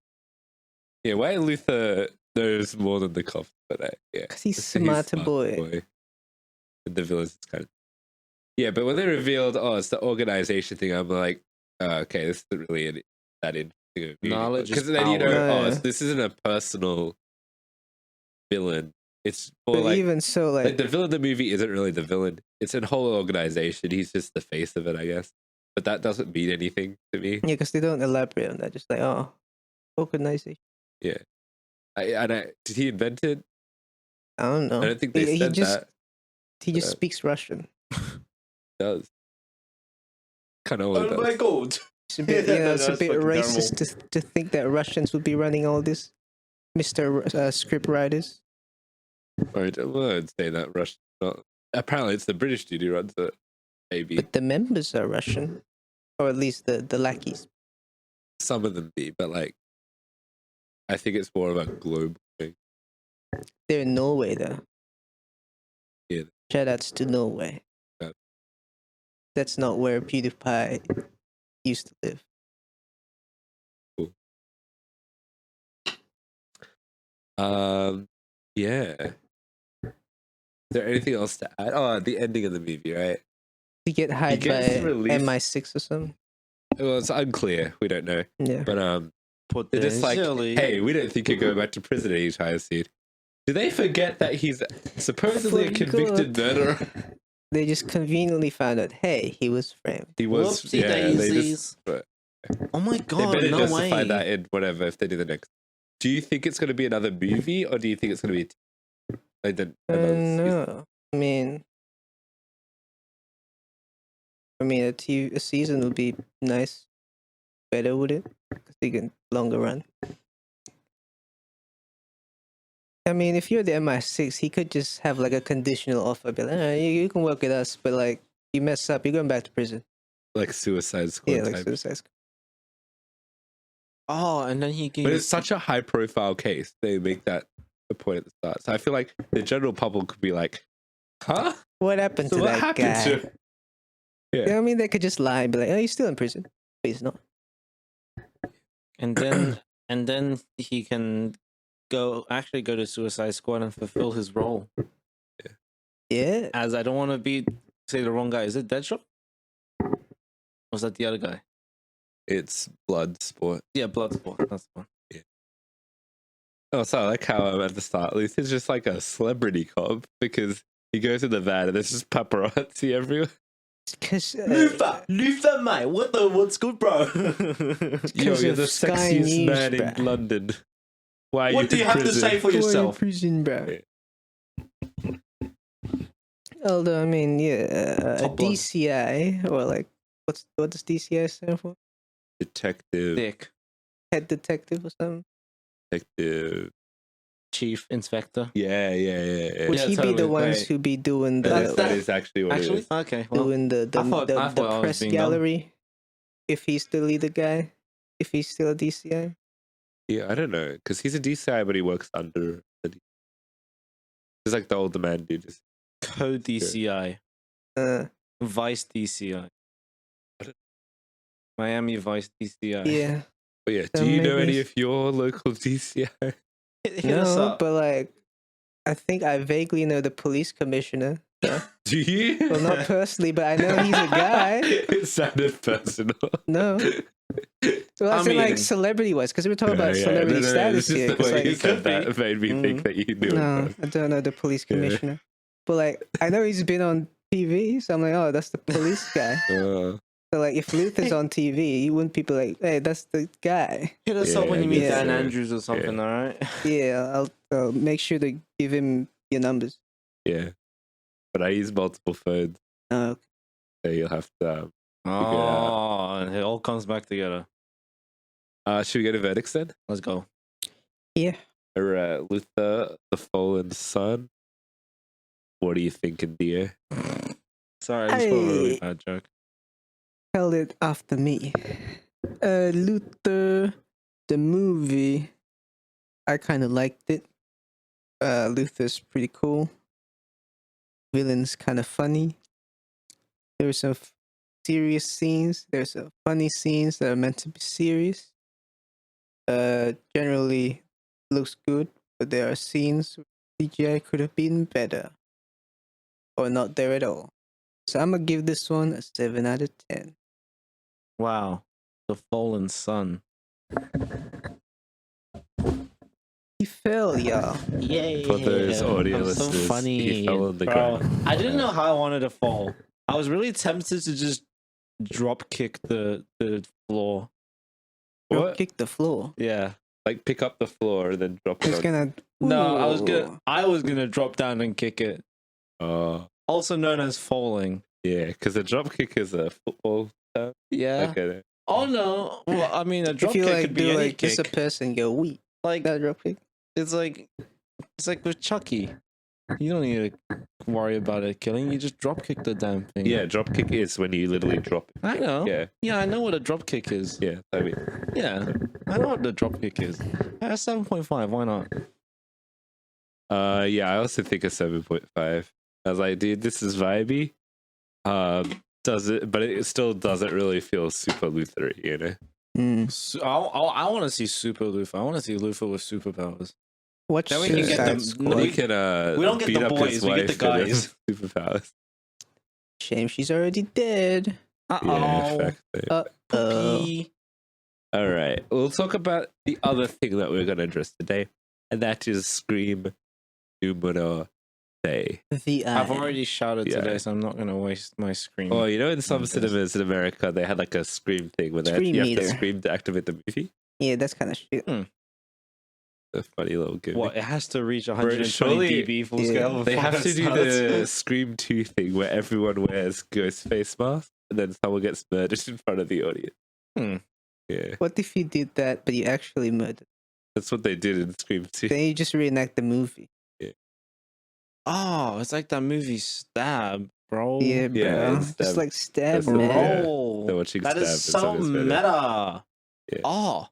Yeah, why Luther knows more than the cops, but yeah. Because he's smarter boy. And the villains is kind of. Yeah, but when they revealed, oh, it's the organization thing, I'm like, okay, this isn't really that interesting. Knowledge is because then you know, power. this isn't a personal villain. It's more But like even so, like like the villain of the movie isn't really the villain. It's a whole organization. He's just the face of it, I guess. But that doesn't mean anything to me. yeah, because they don't elaborate on that. Just like, oh, organization. Yeah. Did he invent it? I don't know. I don't think they he said just that. he just speaks Russian. It does. Kind of all it does. god! It's a bit, it's a That's bit fucking racist to think that Russians would be running all this, Mr. Script writers. I wouldn't say that Russian. Not. Apparently, it's the British dude who runs it. Maybe But the members are Russian, or at least the lackeys. some of them be, but like, I think it's more of a global thing. They're in Norway though. Yeah. Shoutouts to Norway. Yeah. That's not where PewDiePie used to live. Cool. Yeah. Is there anything else to add? Oh, the ending of the movie, right? To get hired gets by released- MI6 or something. Well, it's unclear. We don't know. Yeah. But Put they're this just like, silly. hey, we don't think you're going back to prison anytime soon. Do they forget that he's supposedly a convicted murderer? They just conveniently found out, hey, he was framed. He was. Whoopsie They daisies. just. But Oh my they god, better no justify way. that in whatever if they do the next. Do you think it's going to be another movie, or do you think it's going to be like another season? No. I mean, a season would be nice. Better, would it? Because they can longer run. I mean, if you're the MI6, he could just have like a conditional offer. Be like, you can work with us, but like, you mess up, you're going back to prison. Like Suicide Squad Yeah, like type. Suicide Squad. Oh, and then he gave. But it's such a high-profile case. They make that a point at the start. So I feel like the general public could be like, "Huh? What happened So to what that happened guy? to?" You know what I mean? They could just lie and be like, oh, he's still in prison. But he's not. and then he can go to Suicide Squad and fulfill his role. Yeah. As I don't want to say the wrong guy. Is it Deadshot? Or was that the other guy? It's Bloodsport. Yeah, Bloodsport. That's the one. Oh, so I like how at the start, Luther's just like a celebrity cop because he goes in the van and there's just paparazzi everywhere. Because Luther, mate. What's good, bro? Yo, Because you're of the Sky sexiest News, man in bruh. London. Why are What you do you in have to prison? say for yourself? prison, bro. Although I mean, yeah, a Top bloke. DCI or like what does DCI stand for? Detective. Dick, Head detective or something? Detective. Chief Inspector. Yeah. Would Yeah, he be totally. the ones Wait. who be doing That's That the is actually what it Actually, is. okay. Well, doing the I thought I was press being dumb. gallery? If he's the leader guy, if he's still a DCI. Yeah, I don't know. Because he's a DCI, but he works under the DCI. He's like the older man dude. Just Co-DCI, Vice DCI, Miami Vice DCI. Yeah. But yeah, So do you know maybe any it's- of your local DCI? Hit us No, up. but like, I think I vaguely know the police commissioner. Do you? Well, not personally, but I know he's a guy. It sounded personal. No. Well, I I said like mean- celebrity-wise, because we were talking about Yeah, celebrity no, status it's just here. the 'cause, way like, you it said could be. that made me think that you knew him. no, first. I don't know the police Yeah. commissioner. But like, I know he's been on TV, so I'm like, oh, that's the police guy. So like, if Luther's on TV, you wouldn't people like, hey, that's the guy. Hit us up Yeah, when you I meet guess Dan so. Andrews or something, Yeah. alright? Yeah, I'll make sure to give him your numbers. Yeah. But I use multiple phones, Oh, so you'll have to Oh, and it all comes back together. Should we get a verdict then? Let's go. Yeah. All right, Luther, the Fallen Son. What are you thinking, dear? Sorry, I just put a really Hey. bad joke. Held it after me. Luther, the movie. I kind of liked it. Luther's pretty cool. Villain's kind of funny. There were some serious scenes. There's some funny scenes that are meant to be serious. Generally looks good, but there are scenes where CGI could have been better. Or not there at all. So I'm gonna give this one a 7 out of 10. Wow. The Fallen Son. He fell, y'all. Yay. For those audio I'm so listeners, funny. he fell on the Bro, ground. I didn't know how I wanted to fall. I was really tempted to just drop kick the floor. Drop What? kick the floor. Yeah. Like pick up the floor and then drop He's it. gonna. No, Ooh. I was gonna drop down and kick it. Oh, Also known as falling. yeah, because a drop kick is a football term. Yeah. Okay. Oh no. Well, I mean, a drop If you kick like could be do any like just a kick. person go weak. Like That drop kick. it's like with Chucky. You don't need to worry about it killing. You just drop kick the damn thing. Yeah, drop kick is when you literally drop it. I know. Yeah, Yeah, I know what a drop kick is. yeah. I mean, Yeah, I know what the drop kick is. 7.5. Why not? yeah, I also think a 7.5. I was like, dude, this is vibey. Does it? But it still doesn't really feel super Luthery, you know? I want to see Super Luffy. I want to see Luffy with superpowers. Watch Then we can get Suicide them- Squad. We can we don't get beat the up his boys, we get the wife and guys. his superpowers. Shame she's already dead. Yeah, fact. Poopy. All right, we'll talk about the other thing that we're going to address today, and that is Scream Numero Day. The I've Eye. already shouted Yeah. today, so I'm not gonna waste my screen. Oh, you know, in some Yes. cinemas in America, they had like a Scream thing where Scream you have to meter. scream to activate the movie. Yeah, that's kind of shit. A funny little gimmick. What? It has to reach 120 surely- dB full Yeah. scale. They before have to it do starts? the Scream 2 thing where everyone wears ghost face masks and then someone gets murdered in front of the audience. Hmm. Yeah, What if you did that, but you actually murdered? that's what they did in Scream 2. Then you just reenact the movie. Oh, it's like that movie Stab, bro. Yeah, bro. Yeah, it's Just Stab. like stab, That's the- man. yeah. Bro, They're watching that Stab is and so someone's murdered. meta. Yeah. Oh,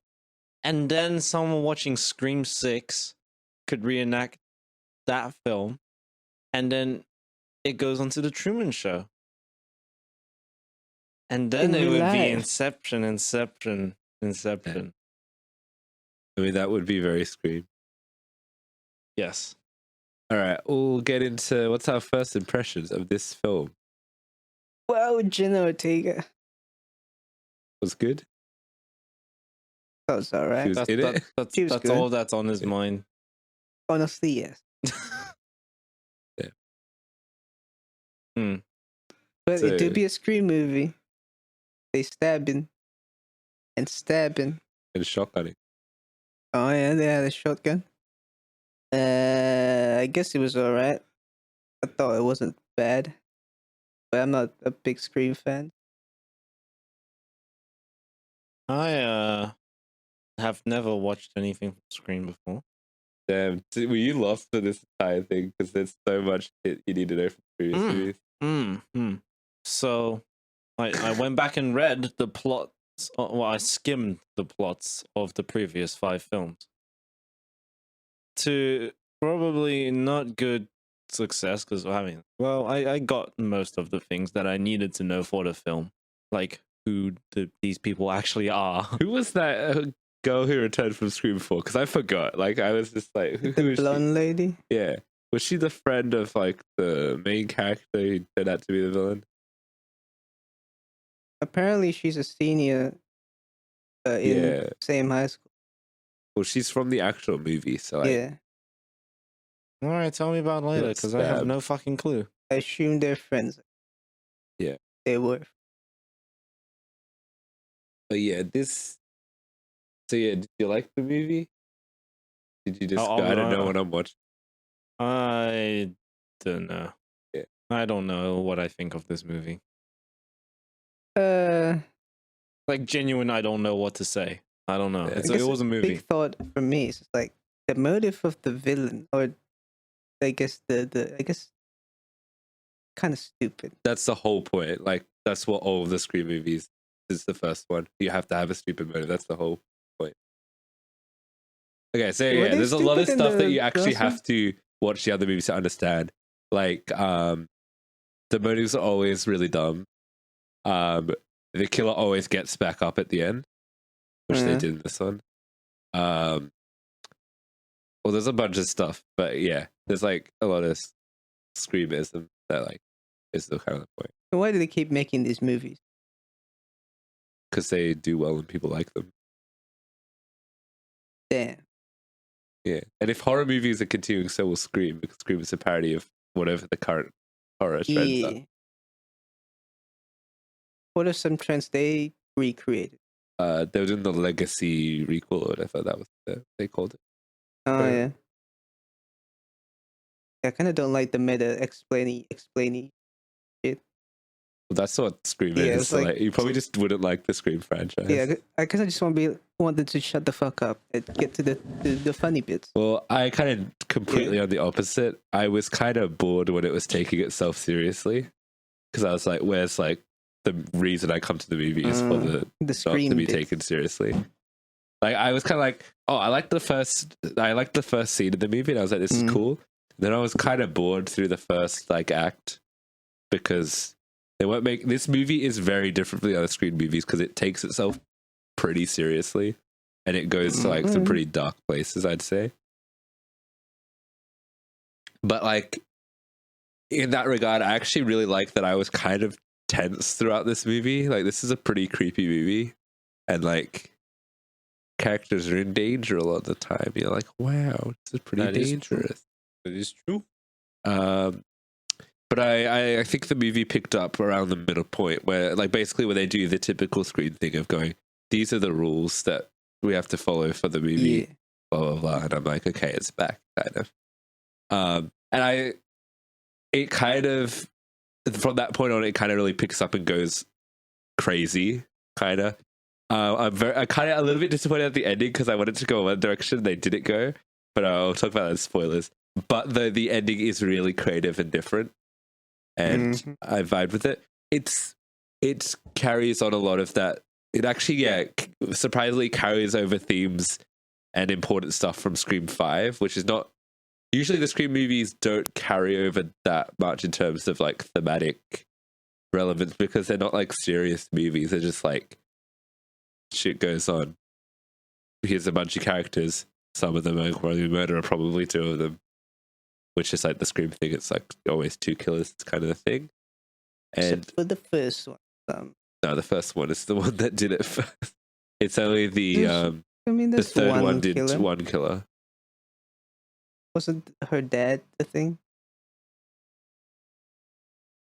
and then someone watching Scream 6 could reenact that film, and then it goes onto the Truman Show, and then In it real would be life. Inception. I mean, that would be very Scream. Yes. All right, we'll get into what's our first impressions of this film. Wow, Jenna Ortega. Was good? That was alright. She was in it? She was That's good. all that's on his mind. Honestly, yes. But it So- did be a Scream movie. They stabbing and stabbing. And shotgunning. Oh yeah, they had a shotgun. I guess it was alright. I thought it wasn't bad, but I'm not a big Scream fan. I have never watched anything from Scream before. Damn, were you lost for this entire thing? Because there's so much shit you need to know from previous movies. So I went back and read the plots. Well, I skimmed the plots of the previous 5 films. To probably not good success, because I got most of the things that I needed to know for the film, like who these people actually are. Who was that girl who returned from Scream 4? Because I forgot. Like, I was just like, who The is she? blonde lady. Yeah. Was she the friend of, like, the main character who turned out to be the villain? Apparently, she's a senior in Yeah. same high school. Well, she's from the actual movie, so, like, Yeah, All right, tell me about it later, because I have Stab. no fucking clue. I assume they're friends. Yeah. They were. but yeah, this. So, yeah, did you like the movie? Did you just Oh, go, I don't know no. what I'm watching? I don't know. Yeah. I don't know what I think of this movie. Like genuine, I don't know what to say. I don't know. Yeah. It was a movie. Big thought for me is like the motive of the villain, or I guess I guess kind of stupid. That's the whole point. Like that's what all of the Scream movies is. The first one, you have to have a stupid motive. That's the whole point. Okay, so Were yeah, they there's a lot of stupid in stuff that the you actually first one? have to watch the other movies to understand. Like the motives are always really dumb. The killer always gets back up at the end, which they Yeah. did in this one. Well, there's a bunch of stuff, but yeah, there's like a lot of screamism that like is the kind of the point So why do they keep making these movies? because they do well and people like them. Damn. Yeah, and if horror movies are continuing, so will Scream, because Scream is a parody of whatever the current horror trends are. Yeah. What are some trends they recreated? They were doing the Legacy requel or whatever that was. They called it. Oh Yeah. yeah. I kind of don't like the meta explainy. Well, that's what Scream Yeah, is. it's So, like- like, you probably just wouldn't like the Scream franchise. Yeah, I kind of just wanted to shut the fuck up and get to the funny bits. Well, I kind of completely on the opposite. I was kind of bored when it was taking itself seriously, because I was like, "Where's like the reason I come to the movie is for the The not scream to be bits. taken seriously." Like I was kind of like, "Oh, I like the first scene of the movie," and I was like, "This is Mhm. cool." Then I was kind of bored through the first like act because they won't make this movie is very different from the other Scream movies because it takes itself pretty seriously and it goes to like some Mhm. pretty dark places, I'd say. But like in that regard, I actually really like that I was kind of tense throughout this movie. Like this is a pretty creepy movie, and like characters are in danger a lot of the time. You're like, wow, this is pretty That is true. dangerous. It is true. But I think the movie picked up around the middle point where like basically where they do the typical Scream thing of going, these are the rules that we have to follow for the movie. Yeah. Blah blah blah, and I'm like, okay, it's back, kind of. And it kind of from that point on, it kind of really picks up and goes crazy, kind of. I'm kind of a little bit disappointed at the ending because I wanted to go one direction, they didn't go, but I'll talk about that in spoilers. But the ending is really creative and different, and Mhm. I vibe with it. It carries on a lot of that. It actually, surprisingly carries over themes and important stuff from Scream 5, which is not usually the Scream movies don't carry over that much in terms of like thematic relevance because they're not like serious movies. They're just like shit goes on. Here's a bunch of characters. Some of them are probably murderer, probably two of them. Which is like the Scream thing. It's like always two killers. It's kind of the thing. And Except for the first one. no, the first one is the one that did it first. It's only the There's third one one did killer. one killer. Wasn't her dad the thing?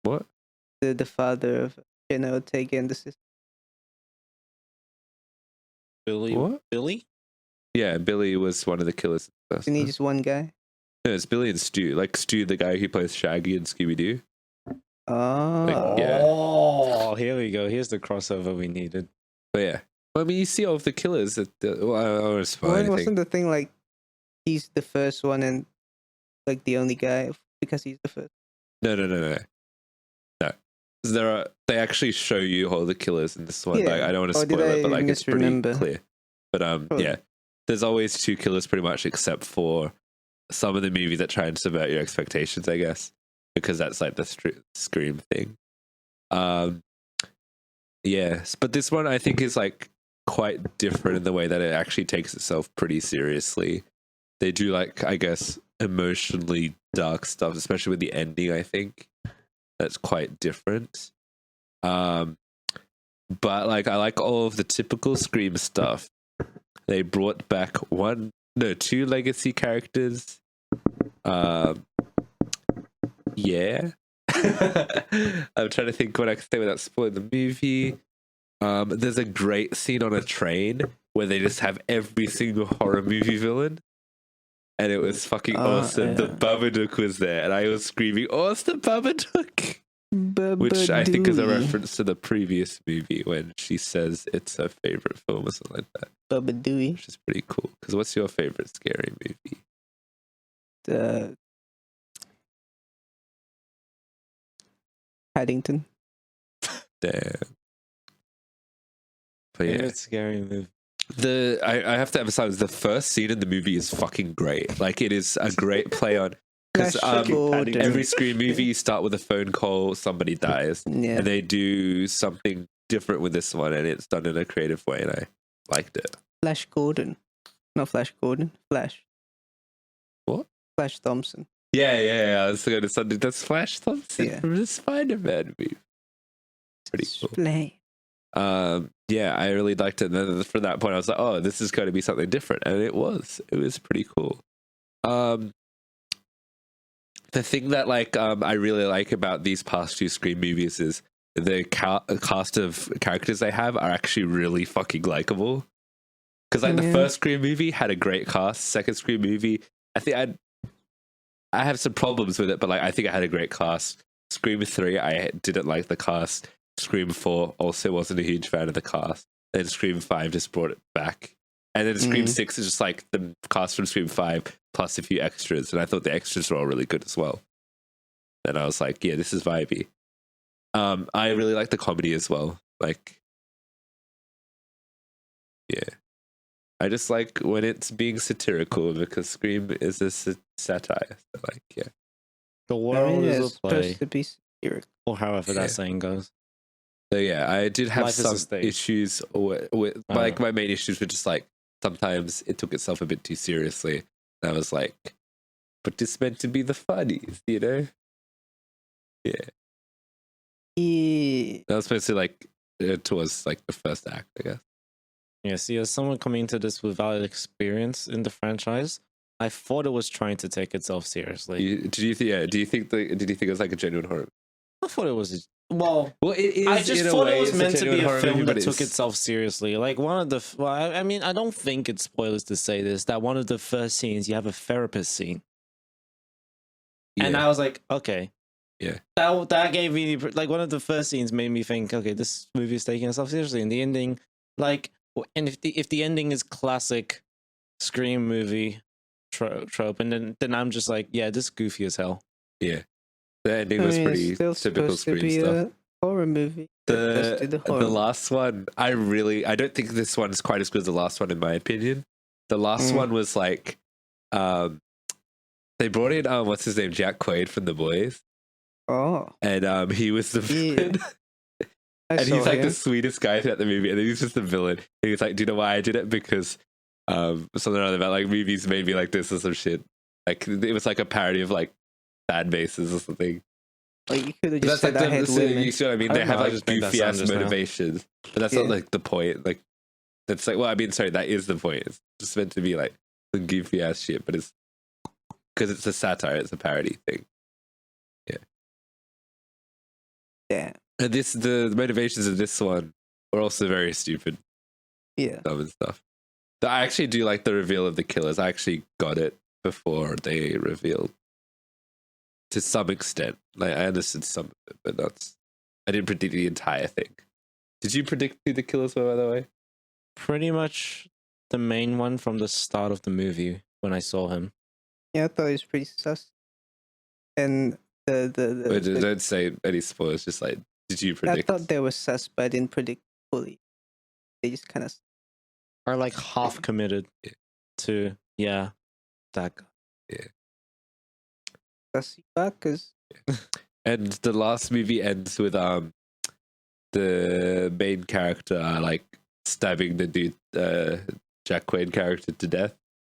What? The father of Ortega and the sister. Billy. What? Billy? Yeah, Billy was one of the killers. First, Isn't he no? just one guy? No, it's Billy and Stu. Like Stu, the guy who plays Shaggy in Scooby Doo. Oh. Yeah. Oh, here we go. Here's the crossover we needed. But yeah, well, I mean, you see all of the killers. I don't want to spoil Well, anything. wasn't the thing like he's the first one and like the only guy because he's the first? No. They actually show you all the killers in this one. Yeah. Like, I don't want to Or did spoil it, but I like it's pretty misremember? clear. But Probably. yeah, there's always two killers pretty much, except for some of the movies that try and subvert your expectations, I guess, because that's like the Scream thing. Yes, but this one I think is like quite different in the way that it actually takes itself pretty seriously. They do like, I guess, emotionally dark stuff, especially with the ending. I think that's quite different. But like I like all of the typical Scream stuff. They brought back two legacy characters. Yeah. I'm trying to think what I can say without spoiling the movie. There's a great scene on a train where they just have every single horror movie villain. And it was fucking awesome. Yeah. The Babadook was there, and I was screaming, "Oh, it's the Babadook!" which I think is a Bubba reference to the previous movie when she says it's her favorite film or something like that, Dewey. which is pretty cool. Because what's your favorite scary movie? The Paddington. Damn. But yeah, Favorite scary movie. I have to emphasize the first scene in the movie is fucking great. Like it is a great play on because Flash Gordon. every Scream movie you start with a phone call, somebody dies, Yeah. and they do something different with this one, and it's done in a creative way, and I liked it. Flash Gordon. Not Flash Gordon. Flash. What? Flash Thompson. Yeah. I was going to say that's Flash Thompson Yeah. from the Spider-Man movie. Pretty cool. Display. Yeah, I really liked it. And then from that point, I was like, oh, this is going to be something different, and it was. It was pretty cool. The thing that I really like about these past two Scream movies is the cast of characters they have are actually really fucking likable. Because the first Scream movie had a great cast. Second Scream movie, I think I have some problems with it, but I think it had a great cast. Scream 3, I didn't like the cast. Scream 4 also wasn't a huge fan of the cast. Then Scream 5 just brought it back. And then Scream 6 is just the cast from Scream 5 plus a few extras. And I thought the extras were all really good as well. And I was like, yeah, this is vibey. I really like the comedy as well. Yeah. I just like when it's being satirical because Scream is a satire. So yeah. The world is a it's play, supposed to be satirical. or however that saying goes. So yeah, I did have Life is a some stage. issues with my main issues were just sometimes it took itself a bit too seriously. And I was like, but this meant to be the funnies, you know? Yeah. Yeah. That was mostly towards the first act, I guess. Yeah, see, as someone coming into this without experience in the franchise, I thought it was trying to take itself seriously. Did you think it was a genuine horror? I thought it was well, it is. I just in a thought way, it was it's meant to be genuine a horror film movie, that but took it's- itself seriously. Like one of the, well, I mean, I don't think it's spoilers to say this. That one of the first scenes, you have a therapist scene, and I was like, okay, Yeah. that gave me one of the first scenes made me think, okay, this movie is taking itself seriously, and the ending, and if the ending is classic Scream movie trope, and then I'm just like, yeah, this is goofy as hell. Yeah. The ending was pretty it's still typical supposed to Scream be stuff. a horror movie. Let's do The horror. last one, I don't think this one's quite as good as the last one in my opinion. The last one was they brought in what's his name, Jack Quaid from The Boys, Oh, and he was the villain. I And saw he's him. the sweetest guy throughout the movie, and then he's just the villain. And he's like, "Do you know why I did it? Because something or other about movies made me like this or some shit. It was a parody of fan bases or something." Like, you could have But just said I hate you women. see what I mean? I They don't know, I have just made that goofy sound ass just now. motivations, but that's Yeah. not the point. That's well, I mean, sorry, that is the point. It's just meant to be some goofy ass shit, but it's because it's a satire, it's a parody thing. Yeah, And the motivations of this one are also very stupid, yeah. dumb and stuff. I actually do like the reveal of the killers. I actually got it before they revealed. To some extent, I understood some of it, but I didn't predict the entire thing. Did you predict who the killers were, by the way? Pretty much the main one from the start of the movie when I saw him. Yeah, I thought it was pretty sus. And But the don't say any spoilers. Just did you I predict? thought they were sus, but I didn't predict fully. They just kind of Are half committed to that guy. sus you back because And the last movie ends with the main character stabbing the dude Jack Quaid character to death,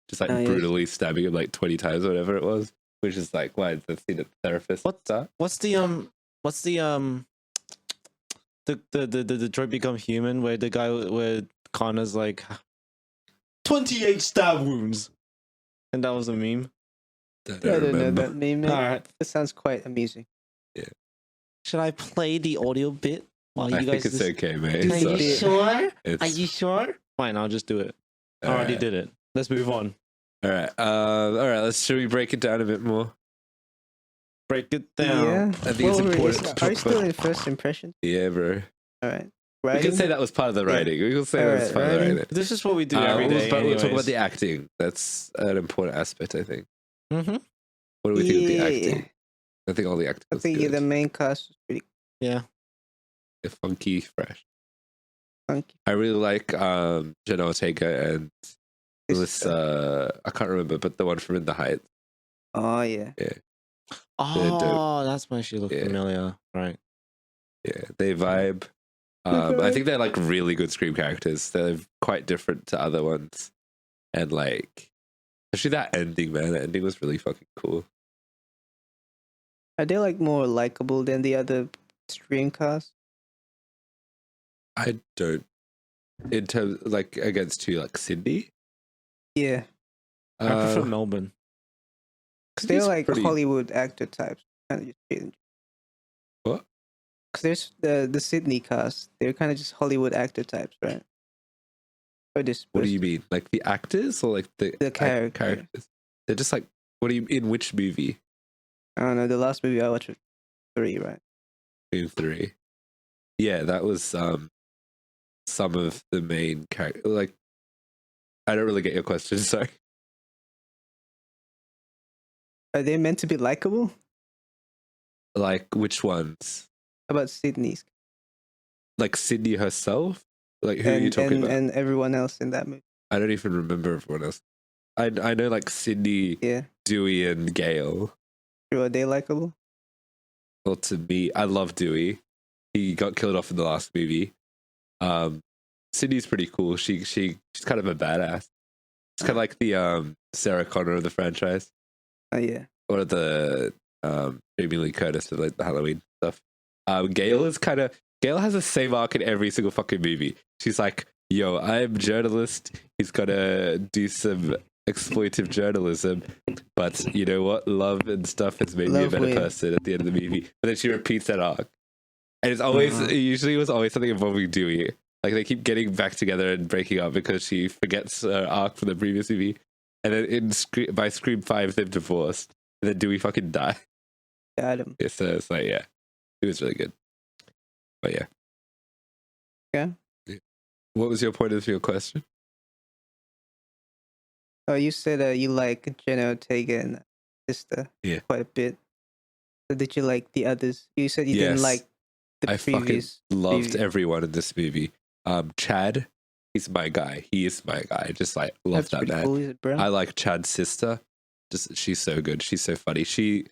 just yes. brutally stabbing him 20 times or whatever it was, which is why the scene at the therapist. What? Start? What's the Detroit Become Human where the guy where Connor's 28 stab wounds, and that was a meme. I don't know that meme. All right, It sounds quite amusing. should I play the audio bit while I you think guys? it's okay, mate. Are you It's, sure? it's, Are you sure? Fine, I'll just do it. I already did it. Let's move on. All right. All right. Should we break it down a bit more? break it down. Yeah. I think it's important to Are talk you still about. in first impression? Yeah, bro. All right. We Writing? can say that was part of the Yeah. writing. We can say that was Alright, part of the writing. writing. This is what we do every day. But we'll talk about anyways. the acting. That's an important aspect, I think. Mm-hmm. What do we think of the Yeah. acting? I think all the acting I was think good. the main cast was pretty Yeah. They're funky, fresh. funky. I really like Jenna Ortega and Melissa. I can't remember, but the one from In the Heights. Oh yeah. Oh, that's why she looked Yeah. familiar. Right. Yeah, they vibe. I think they're like really good Scream characters. They're quite different to other ones, and like, especially that ending, man. That ending was really fucking cool. Are they like more likable than the other stream cast? I don't, in terms like against two, like Sydney. Yeah. I prefer Uh, Melbourne. Cause they're Sydney's like pretty- Hollywood actor types. Kind of just straight. What? Cause there's the Sydney cast. They're kind of just Hollywood actor types, right? Or this. What do you mean? Like the actors or like the characters? They're just like, what do you in which movie? I don't know. The last movie I watched was 3, right? Scream 3. Yeah, that was some of the main characters. Like, I don't really get your question. Sorry. Are they meant to be likable? Like which ones? How about Sydney's Like Sydney herself? Like who are you talking about? and everyone else in that movie? I don't even remember everyone else. I know like Sydney, Yeah. Dewey, and Gail. Are they likable? Well, to me, I love Dewey. He got killed off in the last movie. Sydney's pretty cool. She's kind of a badass. It's kind of like the Sarah Connor of the franchise, Oh yeah. or the Jamie Lee Curtis of like the Halloween stuff. Gail has the same arc in every single fucking movie. She's like, yo, I'm a journalist. He's gonna do some exploitive journalism, but you know what? Love and stuff has made me a Love better wins. person at the end of the movie. But then she repeats that arc. And it's always, it usually was always something involving Dewey. Like they keep getting back together and breaking up because she forgets her arc from the previous movie. And then by Scream 5, they've divorced. And then Dewey fucking die. Got him. So it's like, yeah, it was really good. But yeah. Yeah. What was your point of your question? Oh, you said you like Jenna Ortega and sister Yeah. quite a bit. So did you like the others? You said you didn't Yes. like the I fucking previous. loved preview. everyone in this movie. Chad, he's my guy. He is my guy. I just like love That's that pretty man. cool, is it, bro? I like Chad's sister. Just she's so good. She's so funny. She's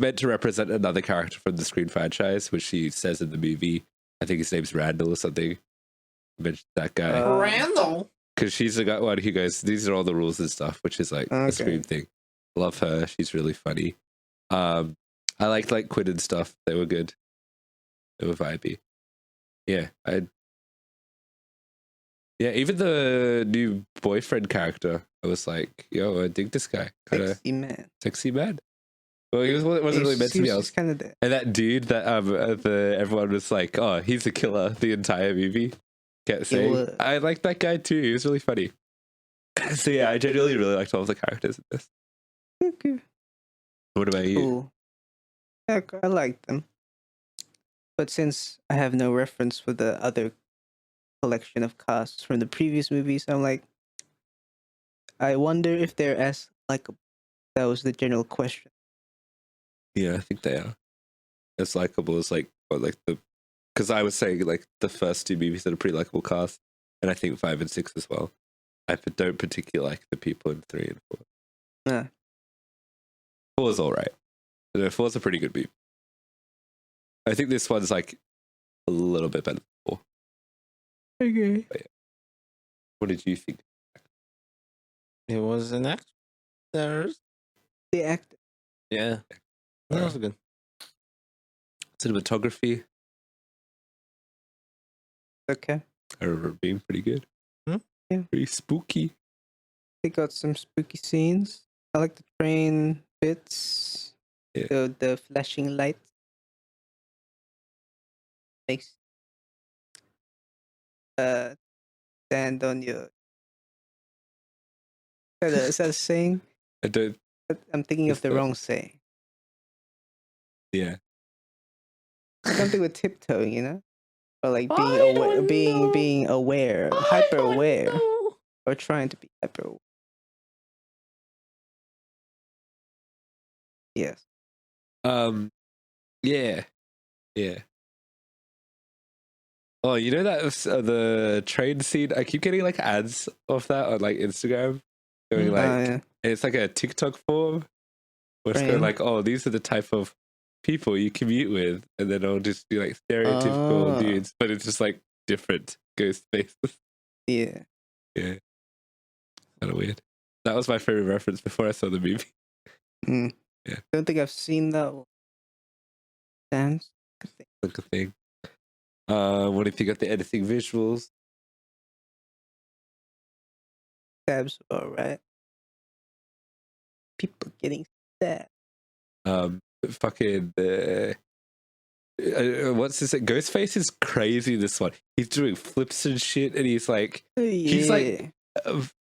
meant to represent another character from the Scream franchise, which she says in the movie. I think his name's Randall or something. Mentioned that guy Randall. because she's the guy one who goes, "These are all the rules and stuff," which is like Okay. the Scream thing. Love her. She's really funny. I liked like Quinn and stuff. They were good. They were vibey. Yeah, even the new boyfriend character, I was like, yo, I dig this guy. Kind of Sexy man. sexy man. Well, he wasn't really meant to be else. Kind of there. And that dude that everyone was like, oh, he's a killer the entire movie. Can't say. was. I liked that guy too. He was really funny. So yeah, I genuinely really liked all of the characters in this. Okay. What about you? Cool. Yeah, I like them. But since I have no reference for the other collection of casts from the previous movies, I'm like, I wonder if they're as likable. That was the general question. Yeah, I think they are as likable as like, or like the, because I was saying like the first two movies had a pretty likable cast, and I think 5 and 6 as well. I don't particularly like the people in 3 and 4. Nah. 4 is all right. 4 is a pretty good movie. I think this one's like a little bit better than 4. Okay. What did you think? It was an actor. The actor. Yeah. That was good. Cinematography, Okay. I remember it being pretty good. Yeah. Pretty spooky. They got some spooky scenes. I like the train bits. Yeah. The flashing lights. Makes stand on your. Is that a saying? I don't. I'm thinking of It's the not. wrong saying. Yeah. Something with tiptoeing, you know, or like being I aware, don't know. being aware, hyper aware, or trying to be hyper aware. Yes. Yeah. Yeah. Oh, you know that was, the train scene? I keep getting like ads of that on like Instagram, going like, Yeah. and it's like a TikTok form where it's going Train. like, oh, these are the type of people you commute with, and then it'll just be like stereotypical Oh. dudes, but it's just like different ghost faces. Yeah. Yeah, kind of weird. That was my favorite reference before I saw the movie. Mm. Yeah. Don't think I've seen that one. Damn. Like a thing. What do you think of the editing visuals? Stabs all right. People getting stabbed. Fucking what's this? Ghostface is crazy in this one. He's doing flips and shit, and he's like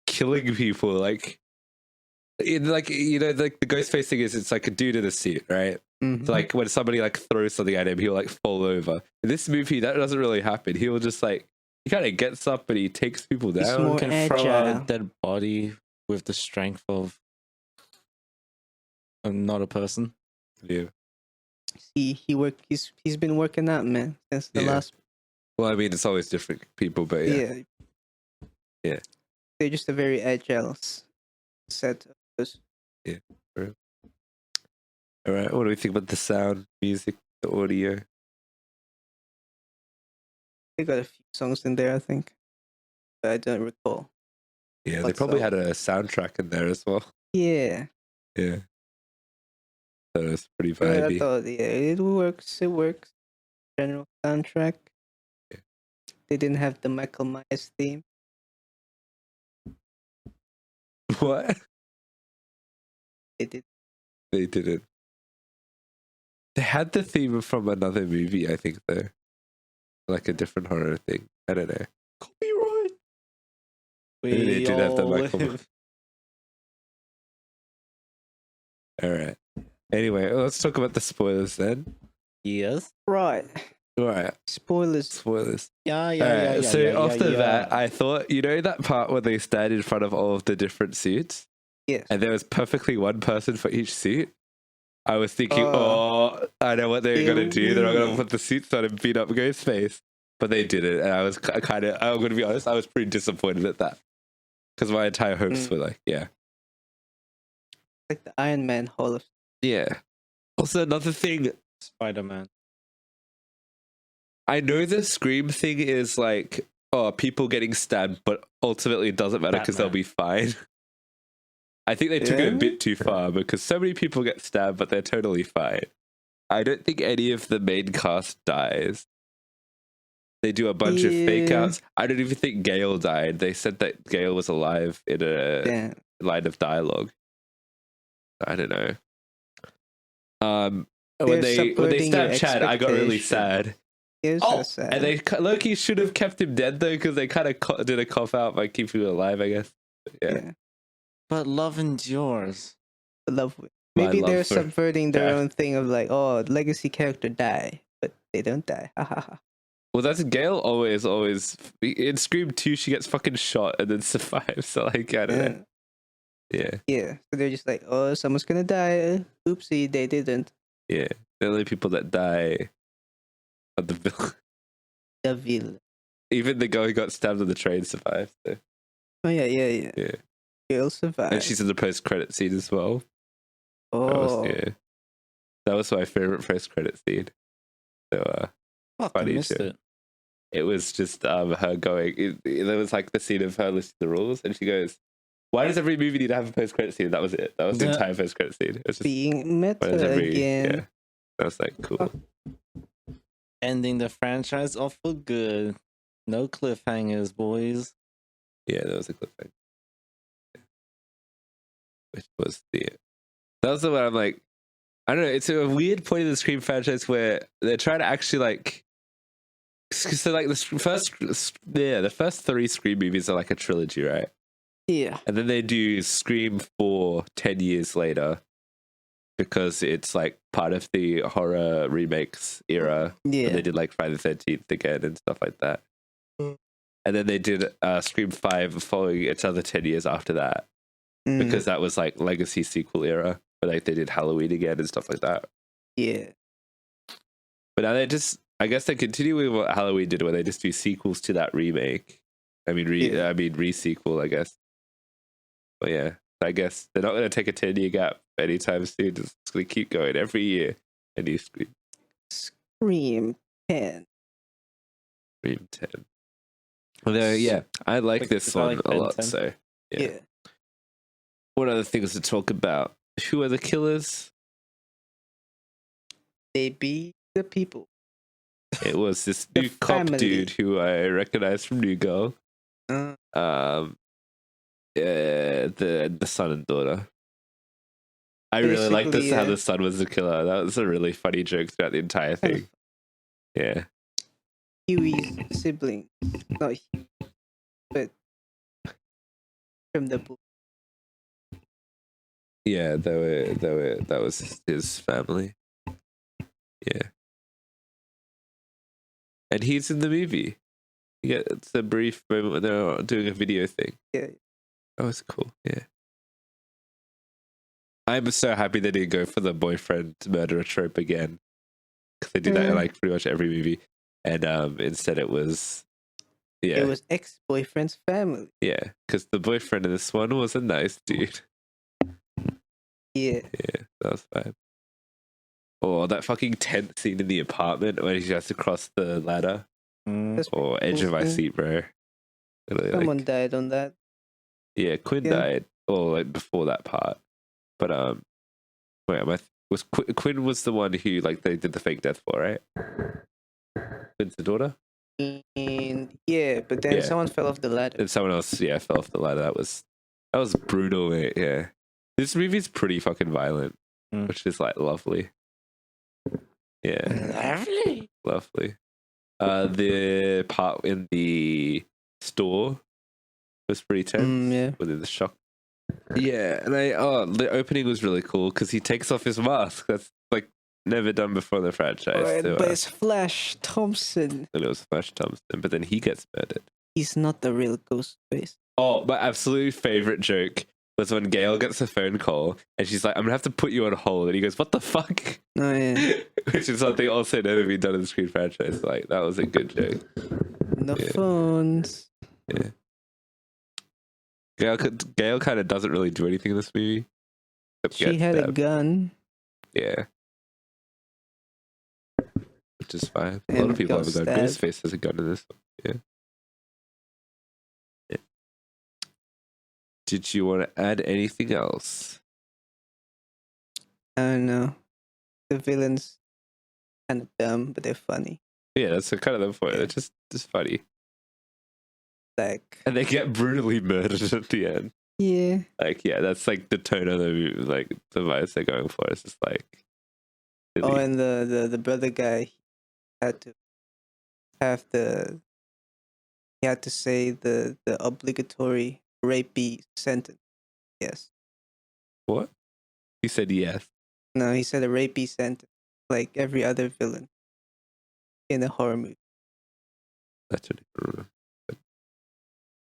killing people. Like you know, like the Ghostface thing is, it's like a dude in a suit, right? Mhm. So like when somebody like throws something at him, he'll like fall over. In this movie, that doesn't really happen. He'll just like, he kind of gets up and he takes people He's down. more Can throw agile. a dead body with the strength of not a person. Yeah. He's been working out, man, since the Yeah. last. Well, I mean, it's always different people, but yeah. Yeah. They're just a very agile set of those. All right. What do we think about the sound, music, the audio? They got a few songs in there, I think, but I don't recall. Yeah, they What probably song? had a soundtrack in there as well. Yeah, Yeah. So it's pretty but I vibey. thought it works. It works. General soundtrack. Yeah. They didn't have the Michael Myers theme. What? They did. They didn't. They had the theme from another movie, I think, though. Like a different horror thing. I don't know. Copyright. Maybe they did have the all Michael live. All right. Anyway, let's talk about the spoilers then. Yes. Right. All right. Spoilers. Spoilers. Yeah, All right. So off the bat, I thought, you know that part where they stand in front of all of the different suits? Yes. And there was perfectly one person for each suit? I was thinking, I know what they're going to do. They're not going to put the suits on and beat up Ghostface. But they didn't. And I was kind of, I'm going to be honest, I was pretty disappointed at that. Because my entire hopes were like, yeah. Like the Iron Man Hall of. Yeah. Also, another thing, Spider-Man. I know the Scream thing is like, oh, people getting stabbed, but ultimately it doesn't matter because they'll be fine. I think they took it a bit too far because so many people get stabbed, but they're totally fine. I don't think any of the main cast dies. They do a bunch of fake outs. I don't even think Gale died. They said that Gale was alive in a line of dialogue. I don't know. When they stabbed Chad, I got really sad. It was so sad. And they Loki should have kept him dead though, because they kind of did a cop out by keeping him alive, I guess. Yeah. But love endures. Maybe they're subverting their own thing of like, oh, legacy character die, but they don't die. Well, that's Gale always in Scream 2 she gets fucking shot and then survives. So like, I don't know. Yeah. So they're just like, oh, someone's gonna die. Oopsie, they didn't. Yeah. The only people that die are the villain. The villain. Even the guy who got stabbed on the train survived. So. Oh yeah. Gale survived. And she's in the post-credit scene as well. Oh. That was my favorite post-credit scene. So I missed it. It was just her going. There was like the scene of her listing the rules, and she goes, "Why does every movie need to have a post-credit scene?" That was it. That was the entire post-credit scene. It was just being meta again. Yeah, that was like cool. Ending the franchise off for good. No cliffhangers, boys. Yeah, that was a cliffhanger. Which was that was the one I'm like, I don't know. It's a weird point in the Scream franchise where they're trying to actually like. So like the first 3 Scream movies are like a trilogy, right? Yeah. And then they do Scream 4 10 years later. because it's like part of the horror remakes era. Yeah. And they did like Friday the 13th again and stuff like that. Mm. And then they did Scream 5 following each other 10 years after that, because that was like legacy sequel era. But like they did Halloween again and stuff like that. Yeah. But now they just, I guess they continue with what Halloween did, where they just do sequels to that remake. I mean, re-sequel, I guess. But yeah, I guess they're not going to take a 10-year gap anytime soon. It's going to keep going every year. A new Scream. Scream 10. Scream 10. Although, yeah, I like this is that one like a Ben lot. 10? So, yeah. Yeah. What other things to talk about? Who are the killers? They be the people. It was this The new cop family. dude who I recognized from New Girl. The son and daughter. I really like this Basically, how yeah. the son was the killer. That was a really funny joke throughout the entire Kind thing. Yeah. Huey's sibling. Not Huey, but from the book. Yeah, that was his family. Yeah. And he's in the movie. You get it's a brief moment when they're doing a video thing. Yeah. That was cool. Yeah. I'm so happy they didn't go for the boyfriend murderer trope again, because they do that in like pretty much every movie. And instead it was, yeah, It was ex-boyfriend's family. yeah, because the boyfriend in this one was a nice dude. Yeah. Yeah, that was fine. Or that fucking tent scene in the apartment where he has to cross the ladder. Mm. Or edge of my cool. seat, bro. Really, Someone like, died on that. yeah, Quinn Yeah. died, or like before that part. But wait, Quinn was the one who like they did the fake death for, right? Quinn's the daughter. And yeah, but then Yeah. someone fell off the ladder. And someone else, yeah, fell off the ladder. That was brutal, mate. Yeah, this movie's pretty fucking violent, which is like lovely. Yeah, lovely. The part in the store was pretty tense. Yeah. Within the shop. Yeah, and the opening was really cool because he takes off his mask. That's like never done before in the franchise. But it's Flash Thompson. And it was Flash Thompson, but then he gets murdered. He's not the real Ghostface. Oh, my absolute favorite joke was when Gail gets a phone call and she's like, "I'm gonna have to put you on hold," and he goes, "What the fuck?" Oh yeah. Which is something also never been done in the Screen franchise. Like that was a good joke. No Yeah. phones. Yeah. Gail kind of doesn't really do anything in this movie. except She get had a stabbed. gun. Yeah. Which is fine. A And lot of people got have a gun. stabbed. Ghostface has a gun in this one. Yeah. Yeah. Did you want to add anything else? I don't know. The villains kind of dumb, but they're funny. Yeah, that's kind of the point. They're just funny. Like, And they get brutally murdered at the end. yeah. Like, yeah, that's like the tone of the movie, like the vibes they're going for. It's just like. Oh, really- and the brother guy had to have he had to say the obligatory rapey sentence. Yes. What? He said yes. No, he said a rapey sentence, like every other villain in a horror movie. That's what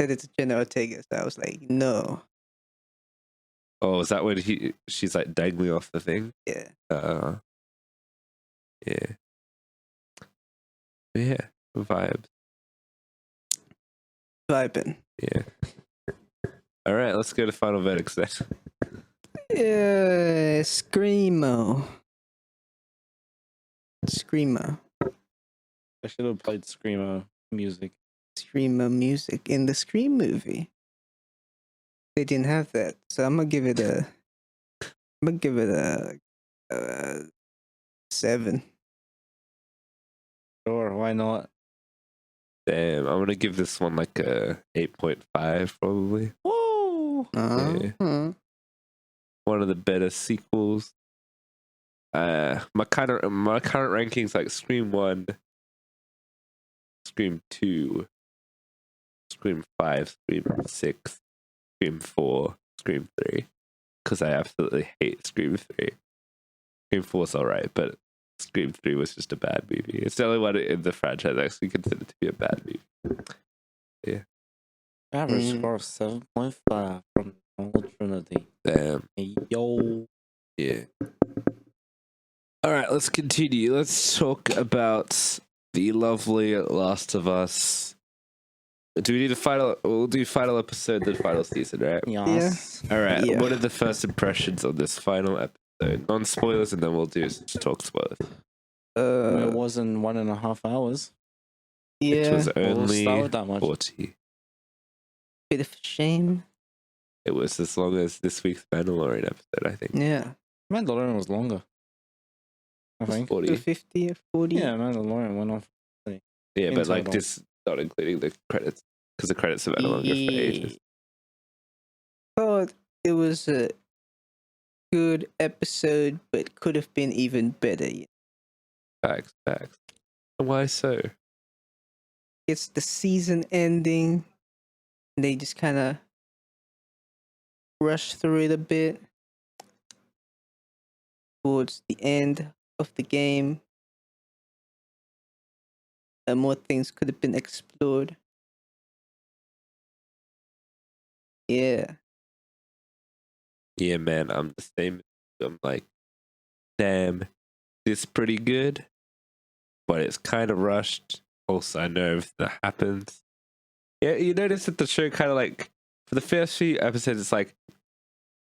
Said it's Jenna Ortega, so I was like, no. Oh, is that when she's like dangling off the thing? Yeah. Yeah. Yeah. Vibes. Vibing. Yeah. All right, let's go to final verdicts then. Yeah, Screamo. Screamo. I should have played Screamo music. Screamo music in the Scream movie. They didn't have that, so I'm gonna give it a 7. Sure, why not? Damn, I'm gonna give this one like a 8.5 probably. Whoa! Uh-huh. One of the better sequels. My current rankings like Scream 1, Scream 2, Scream 5, Scream 6, Scream 4, Scream 3. Because I absolutely hate Scream 3. Scream 4's alright, but Scream 3 was just a bad movie. It's the only one in the franchise I actually considered to be a bad movie. Average score of 7.5 from Old Trinity. Damn. Hey, yo. Yeah. All right, let's continue. Let's talk about the lovely Last of Us. Do we need a final? We'll do final episode, then final season, right? Yes. All right. Yeah. What are the first impressions on this final episode? Non-spoilers, and then we'll do talk spoilers. It wasn't 1.5 hours. Yeah, It was We'll only start with that much. 40. bit of a shame. It was as long as this week's Mandalorian episode, I think. Yeah, Mandalorian was longer. I It was think. 40. 50 or 40. Yeah, Mandalorian went on. Yeah, in but like total. this, not including the credits, because the credits have been longer for ages. Thought it was a good episode, but could have been even better. Facts. Why so? It's the season ending. And they just kind of rush through it a bit towards the end of the game. And more things could have been explored. Yeah. Yeah, man, I'm the same. I'm like, damn, this pretty good, but it's kind of rushed. Also, I know everything that happens. Yeah, you notice that the show kind of like, for the first few episodes, it's like,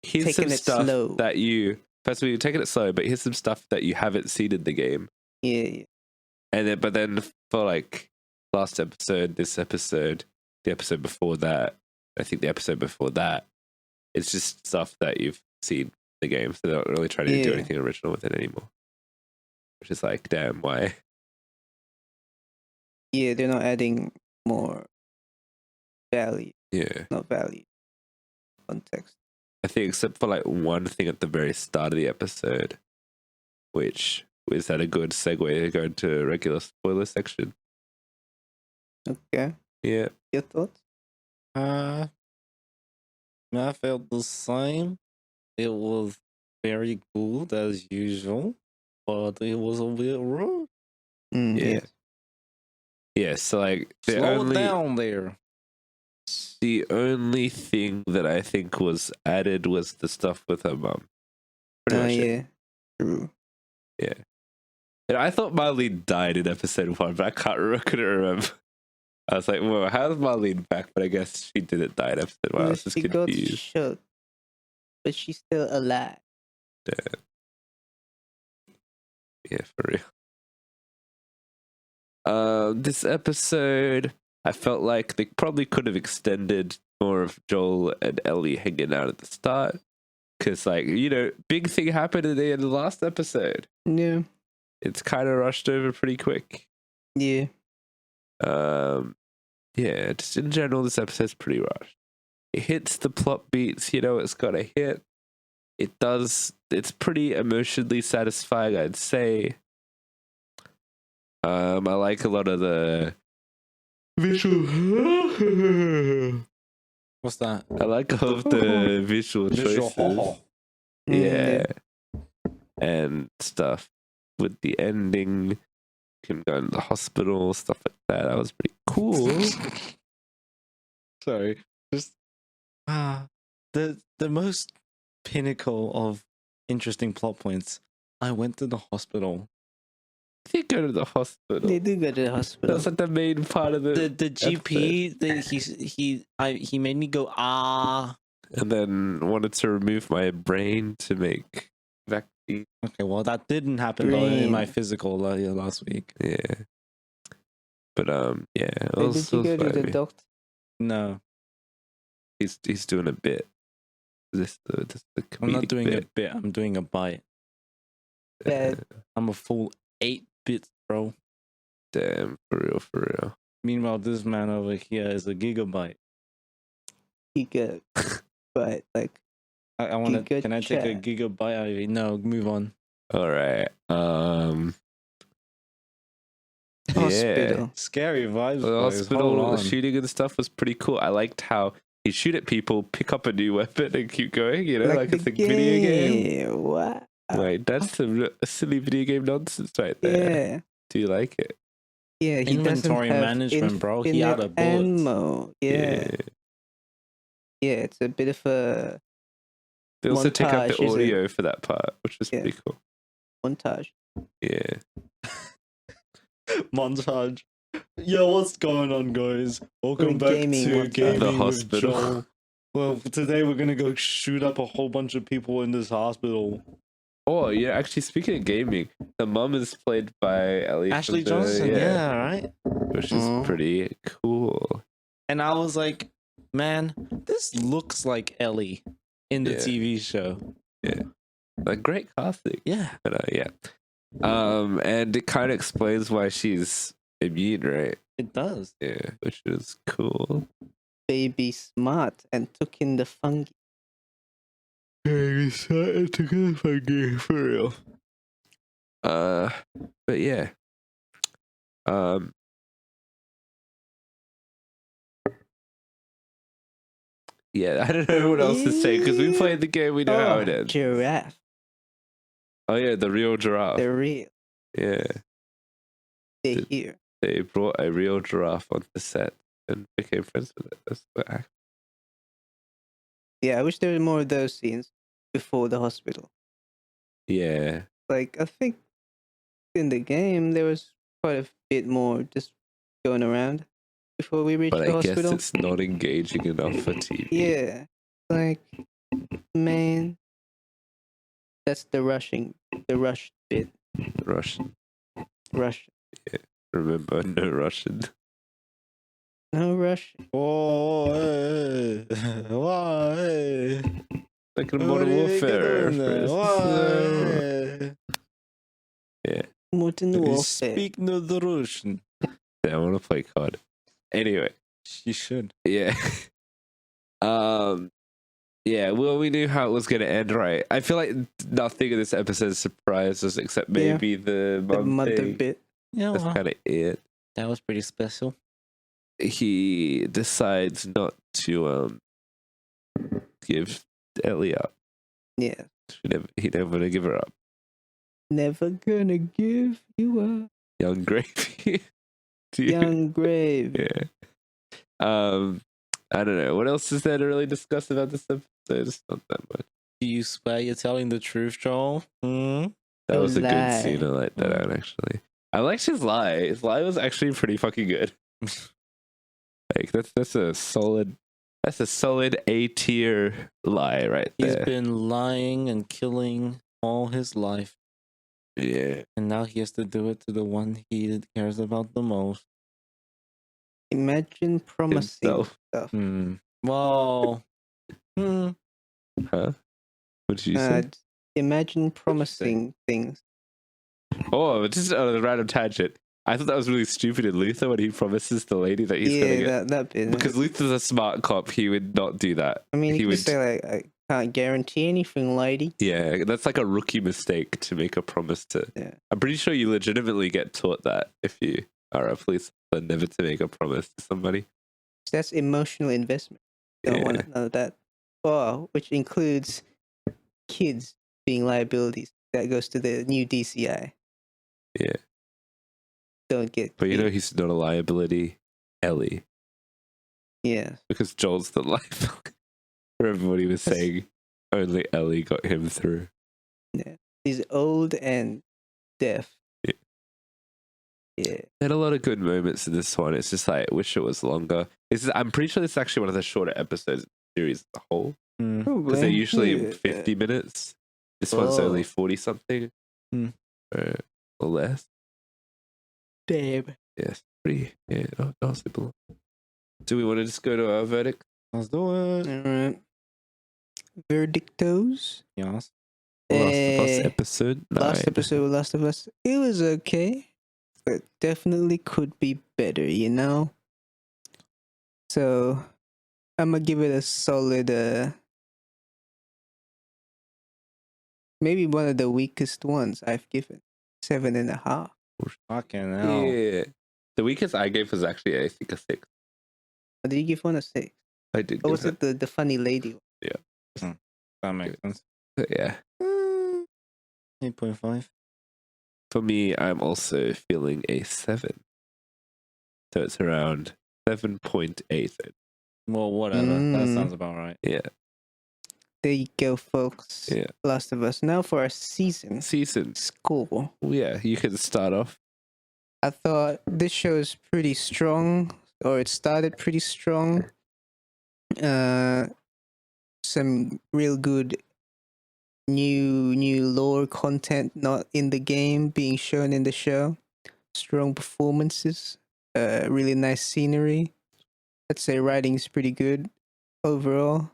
here's Taking some it stuff slow. that you, first of all, you're taking it slow, but here's some stuff that you haven't seen in the game. Yeah. And then, but then for like last episode, this episode, the episode before that, I think the episode before that, it's just stuff that you've seen in the game. So they're not really trying to do Yeah. anything original with it anymore. Which is like, damn, why? Yeah, they're not adding more value. Yeah. Not value. Context. I think except for like one thing at the very start of the episode, which is that a good segue to go into a regular spoiler section. Okay. Yeah. Your thoughts? I felt the same. It was very good as usual, but it was a bit rude. Yeah. Yeah, so like Slow it down there. the only thing that I think was added was the stuff with her mum. Pretty much it. Yeah. True. And I thought Marlene died in episode 1, but couldn't remember. I was like, whoa, how's Marlene back? But I guess she didn't die in episode 1. I was just She got confused. shot, but she's still alive. Yeah, for real. This episode, I felt like they probably could have extended more of Joel and Ellie hanging out at the start. Because, like, you know, big thing happened at the end of the last episode. Yeah. It's kind of rushed over pretty quick. Yeah. Yeah, just in general, this episode's pretty rushed. It hits the plot beats, you know, it's got a hit. It does, it's pretty emotionally satisfying, I'd say. I like a lot of the visual. What's that? I like all of the visual choices. Yeah. And stuff with the ending, him going to the hospital, stuff like that. That was pretty cool. Sorry, just the most pinnacle of interesting plot points. I went to the hospital. They go to the hospital. They do go to the hospital. That's like the main part of The GP, he made me go and then wanted to remove my brain to make vaccine. Okay, well that didn't happen though in my physical last week. Yeah. But yeah. It Wait, was, did you it go was to the vibey. doctor? No, He's doing a bit. This the I'm not comedic doing bit. a bit. I'm doing a bite. Bad. I'm a full 8 bits, bro. Damn, for real. Meanwhile, this man over here is a gigabyte. You go. But, like, I want to. Giga Can I take a chat. gigabyte out of it? No, move on. All right. hospital. Scary vibes. The boys. hospital Hold on. shooting and stuff was pretty cool. I liked how he'd shoot at people, pick up a new weapon, and keep going. You know, like the it's a video game. What? Wait, that's some silly video game nonsense right there. Yeah. Do you like it? Yeah, he Inventory doesn't have management, bro. He out of infinite bullets. ammo. Yeah. Yeah, it's a bit of a They also take out montage, the isn't it? audio for that part, which is Yeah. pretty cool. montage. Yeah. Montage. Yo, what's going on, guys? Welcome back gaming to montage. Gaming The with hospital. Joel. Well, today we're gonna go shoot up a whole bunch of people in this hospital. Oh, yeah. Actually, speaking of gaming, the mum is played by Ellie Ashley from the- Johnson, yeah, right? which is pretty cool. And I was like, man, this looks like Ellie in the Yeah. TV show. Like, great casting. Yeah. But yeah. And it kind of explains why she's immune, right? It does. Yeah, which is cool. Baby smart and took in the fungi. Very excited to go funky for real. But yeah. Yeah, I don't know what else to say because we played the game, we know how it ends. Giraffe. Oh yeah, the real giraffe. They're real. Yeah, They're Did- here. they brought a real giraffe onto the set and became friends with it. That's what Yeah, I wish there were more of those scenes before the hospital. yeah. Like, I think in the game there was quite a bit more just going around before we reached But the I guess hospital. it's not engaging enough for TV. Yeah. Like, man. That's the rush bit. Russian. Rush. Remember, no Russian. No rush. Oh, hey. Why? Like in Modern Warfare. Why? Modern You Warfare. speak no Russian. Yeah, I want to play COD. Anyway, You should. yeah. Yeah, well, we knew how it was going to end, right? I feel like nothing in this episode surprised us except maybe the The mum mother thing. bit. Yeah, That's kind of it. that was pretty special. He decides not to give Ellie up. Yeah. He never want to give her up. Never gonna give you up. Young Gravy. Do you- Young grave. Yeah. I don't know. What else is there to really discuss about this episode? It's not that much. Do you swear you're telling the truth, Joel? Hmm? That was a Lie. good scene. I like that out, actually. I liked his lie. His lie was actually pretty fucking good. Like that's a solid A tier lie right He's there. been lying and killing all his life, Yeah. and now he has to do it to the one he cares about the most. Imagine promising Himself. stuff. Well, Huh? What did you say? Imagine promising things. Oh, just on a random tangent. I thought that was really stupid in Luther when he promises the lady that he's gonna get. Yeah, that bit. Because Luther's a smart cop, he would not do that. I mean, he he would would- say like, I can't guarantee anything, lady. Yeah, that's like a rookie mistake to make a promise to. Yeah. I'm pretty sure you legitimately get taught that if you are a police officer, never to make a promise to somebody. That's emotional investment. Don't want Yeah. none of that. Oh, which includes kids being liabilities. That goes to the new DCI. Yeah. Don't get. But you know kids. he's not a liability, Ellie, Yeah. because Joel's the liability. Everybody was That's- saying only Ellie got him through. He's old and deaf. Yeah. Yeah. Had a lot of good moments in this one. It's just like, I wish it was longer. I'm pretty sure this is actually one of the shorter episodes of the series as a whole. Because they're usually 50 minutes. This one's Oh. only 40 something. Hmm. Or less. Damn. Yes. Pretty. Yeah. Oh, super long. Do we want to just go to our verdict? Let's do it. Alright. Verdictos. Yes. Last of Us Eh, episode 9. Last episode, Last of Us. It was okay, but definitely could be better, you know? So, I'm gonna give it a solid, maybe one of the weakest ones I've given. 7.5. Fucking hell. Yeah. The weakest I gave was actually, I think, a 6. Or did you give one a 6? I did Or give was it the funny lady one? That makes sense. it. Yeah. 8.5. For me, I'm also feeling a 7. So it's around 7.8. Well, whatever. That Mm. sounds about right. Yeah. There you go, folks. Yeah. Last of Us. Now for our season Season. score. Yeah, you can start off. I thought this show is pretty strong, or it started pretty strong. Some real good new lore content not in the game being shown in the show. Strong performances. Really nice scenery. I'd say writing is pretty good overall.